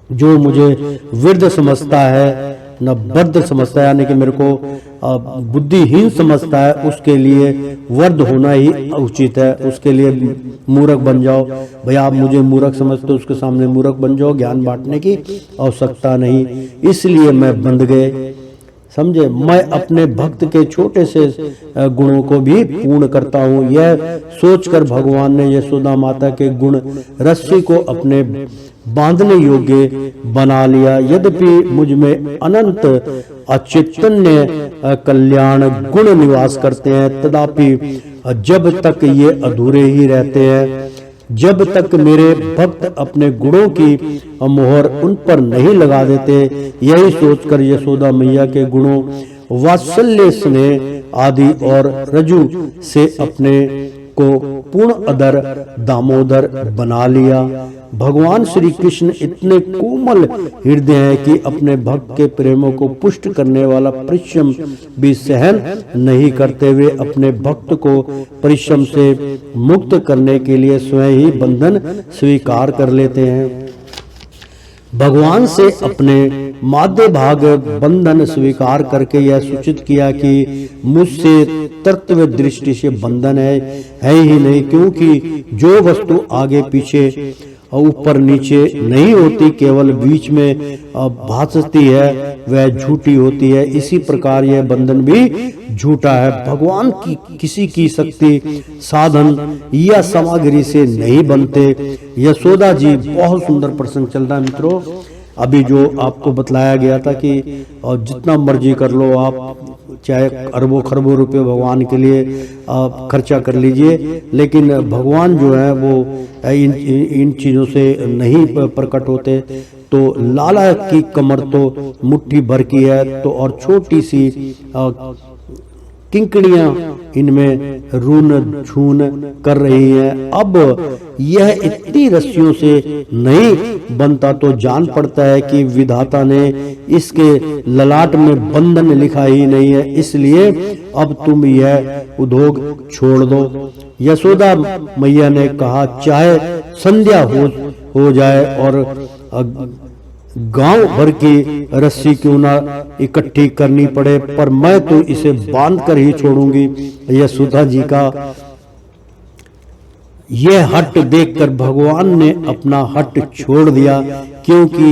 जो मुझे वृद्ध समझता है न बद्ध समझता है, यानी कि मेरे को बुद्धिहीन समझता है, उसके लिए वर्ध होना ही उचित है। उसके लिए मूर्ख बन जाओ। भैया आप मुझे मूर्ख समझते हो, उसके सामने मूर्ख बन जाओ, ज्ञान बांटने की आवश्यकता नहीं। इसलिए मैं बंध गए, समझे। मैं अपने भक्त के छोटे से गुणों को भी पूर्ण करता हूँ। यह सोचकर भगवान ने यशोदा माता के गुण रस्सी को अपने बांधने योग्य बना लिया। यद्यपि मुझ में अनंत अचैतन्य कल्याण गुण निवास करते हैं, तथापि जब तक ये अधूरे ही रहते हैं, जब तक मेरे भक्त अपने गुणों की मोहर उन पर नहीं लगा देते। यही सोचकर यशोदा मैया के गुणों वात्सल्य स्नेह आदि और रजू से अपने को पूर्ण अधर दामोदर बना लिया। भगवान श्री कृष्ण इतने कोमल हृदय हैं कि अपने भक्त के प्रेमों को पुष्ट करने वाला परिश्रम भी सहन नहीं करते। वे अपने भक्त को परिश्रम से मुक्त करने के लिए स्वयं ही बंधन स्वीकार कर लेते हैं। भगवान से अपने माध्य भाग बंधन स्वीकार करके यह सूचित किया कि मुझसे तत्व दृष्टि से बंधन है ही नहीं, क्योंकि जो वस्तु आगे पीछे ऊपर नीचे नहीं होती, केवल बीच में भासती है, वह झूठी होती है। इसी प्रकार यह बंधन भी झूठा है। भगवान की किसी की शक्ति साधन या सामग्री से नहीं बनते। यशोदा जी बहुत सुंदर प्रसंग चल रहा है मित्रों। अभी जो आपको बतलाया गया था कि जितना मर्जी कर लो आप, चाहे अरबों खरबों रुपए भगवान के लिए खर्चा कर लीजिए, लेकिन भगवान जो है वो इन चीज़ों से नहीं प्रकट होते। तो लाला की कमर तो मुट्ठी भर की है, तो और छोटी सी किंकड़ियां इनमें रून छून कर रही हैं। अब यह इतनी रस्सियों से नहीं बनता, तो जान पड़ता है कि विधाता ने इसके ललाट में बंधन लिखा ही नहीं है, इसलिए अब तुम यह उद्योग छोड़ दो। यशोदा मैया ने कहा, चाहे संध्या हो जाए और गांव भर की रस्सी क्यों ना इकट्ठी करनी पड़े, पर मैं तो इसे बांध कर ही छोड़ूंगी। यशोदा जी का यह हट देखकर भगवान ने अपना हट छोड़ दिया, क्योंकि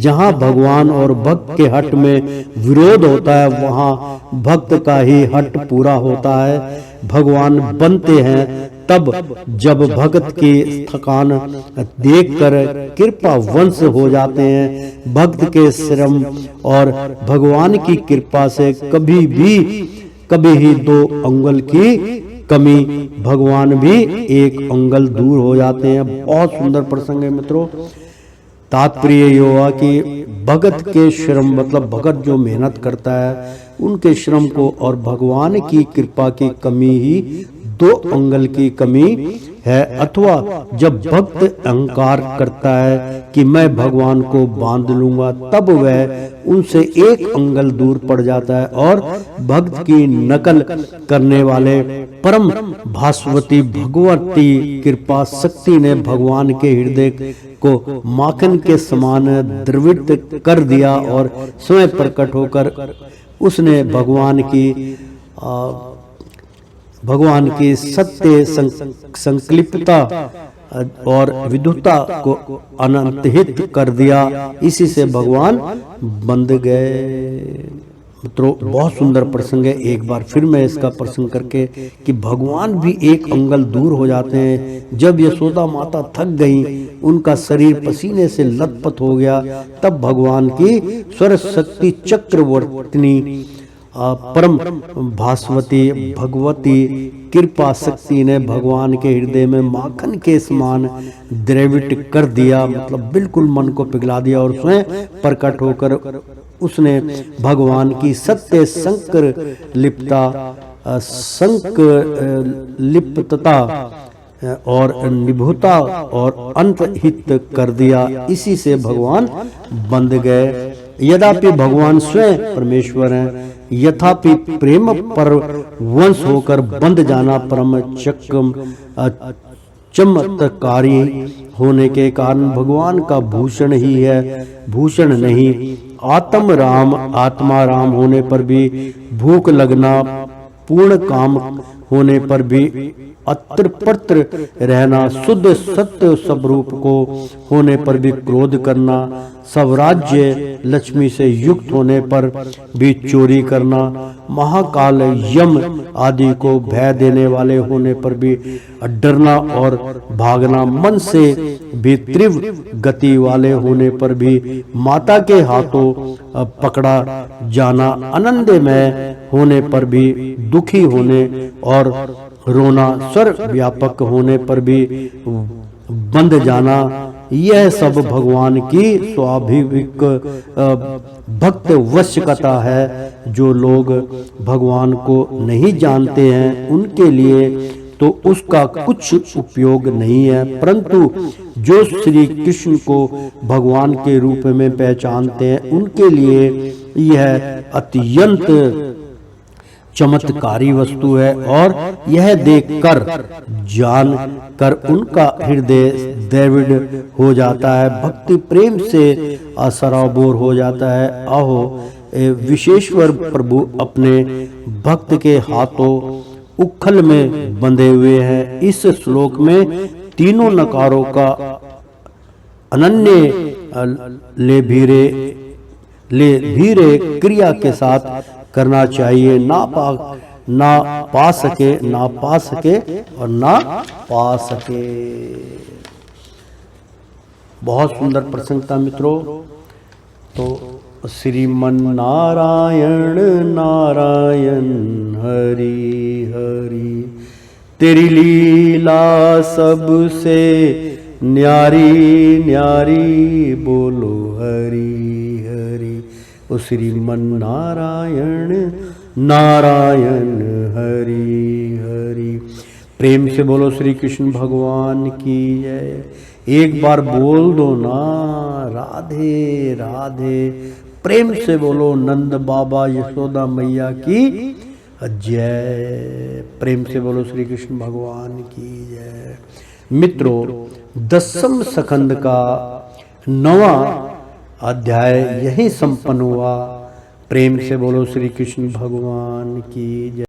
जहां भगवान और भक्त के हट में विरोध होता है, वहां भक्त का ही हट पूरा होता है। भगवान बनते हैं तब जब भक्त की थकान देखकर कृपा वंश हो जाते हैं। भक्त के श्रम और भगवान की कृपा से कभी ही 2 अंगुल की कमी, भगवान भी 1 अंगुल दूर हो जाते हैं। बहुत सुंदर प्रसंग है मित्रों। तात्पर्य ये हुआ कि भगत के श्रम, मतलब भगत जो मेहनत करता है उनके श्रम को और भगवान की कृपा की कमी ही 2 अंगुल की कमी है। अथवा जब भक्त अहंकार करता है कि मैं भगवान को बांध लूंगा, तब वह उनसे 1 अंगुल दूर पड़ जाता है और भक्त की नकल करने वाले परम भास्वती भगवती कृपा शक्ति ने भगवान के हृदय को माखन के समान द्रवित कर दिया और स्वयं प्रकट होकर उसने भगवान की सत्य संकल्पिता और विद्युता को अनंतहित कर दिया। इसी से भगवान बंध गए। मित्रों, बहुत सुंदर प्रसंग है। एक बार फिर मैं इसका प्रसंग करके कि भगवान भी 1 अंगुल दूर हो जाते हैं। जब यशोदा माता थक गई, उनका शरीर पसीने से लथपथ हो गया, तब भगवान की स्वर शक्ति चक्रवर्तिनी परम भास्वती भगवती कृपा शक्ति ने भगवान के हृदय में माखन के समान द्रवित कर दिया, मतलब बिल्कुल मन को पिघला दिया और स्वयं प्रकट होकर उसने भगवान की सत्य संकल्पितता और निभुता और अंतहित कर दिया। इसी से भगवान बंध गए। यद्यपि भगवान स्वयं परमेश्वर हैं, यथापि प्रेम पर वंश होकर बंध जाना परम चमत्कारी होने के कारण भगवान का भूषण ही है, भूषण नहीं। आत्मा राम होने पर भी भूख लगना, पूर्ण काम होने पर भी अतृप्त रहना, शुद्ध सत्य स्वरूप को होने पर भी क्रोध करना, स्वराज्य लक्ष्मी से युक्त होने पर भी चोरी करना, महाकाल यम आदि को भय देने वाले होने पर भी डरना और भागना, मन से भी तीव्र गति वाले होने पर भी माता के हाथों पकड़ा जाना, आनंदमय होने पर भी दुखी होने और रोना, स्वर व्यापक होने पर भी बंध जाना, यह सब भगवान की स्वाभाविक भक्त वश्यकता है। जो लोग भगवान को नहीं जानते हैं उनके लिए तो उसका कुछ उपयोग नहीं है, परंतु जो श्री कृष्ण को भगवान के रूप में पहचानते हैं उनके लिए यह अत्यंत चमत्कारी वस्तु है। और यह देखकर जान कर उनका हृदय द्रवित हो जाता है, भक्ति प्रेम से सराबोर हो जाता है। आहो विश्वेश्वर प्रभु अपने भक्त के हाथों उखल में बंधे हुए हैं। इस श्लोक में तीनों नकारों का अनन्य ले धीरे क्रिया के साथ करना चाहिए। ना पा सके और ना पा सके। बहुत सुंदर प्रसंग था मित्रों। तो श्रीमन नारायण नारायण हरि हरि, तेरी लीला सबसे न्यारी न्यारी, बोलो हरि हरि। ओ श्रीमन नारायण नारायण हरि हरि। प्रेम से बोलो श्री कृष्ण भगवान की जय। एक बार बोल दो ना राधे राधे। प्रेम से बोलो नंद बाबा यशोदा मैया की जय। प्रेम से बोलो श्री कृष्ण भगवान की जय। मित्रों, 10वें स्कंद का 9वां अध्याय यही संपन्न हुआ। प्रेम से बोलो श्री कृष्ण भगवान की जय।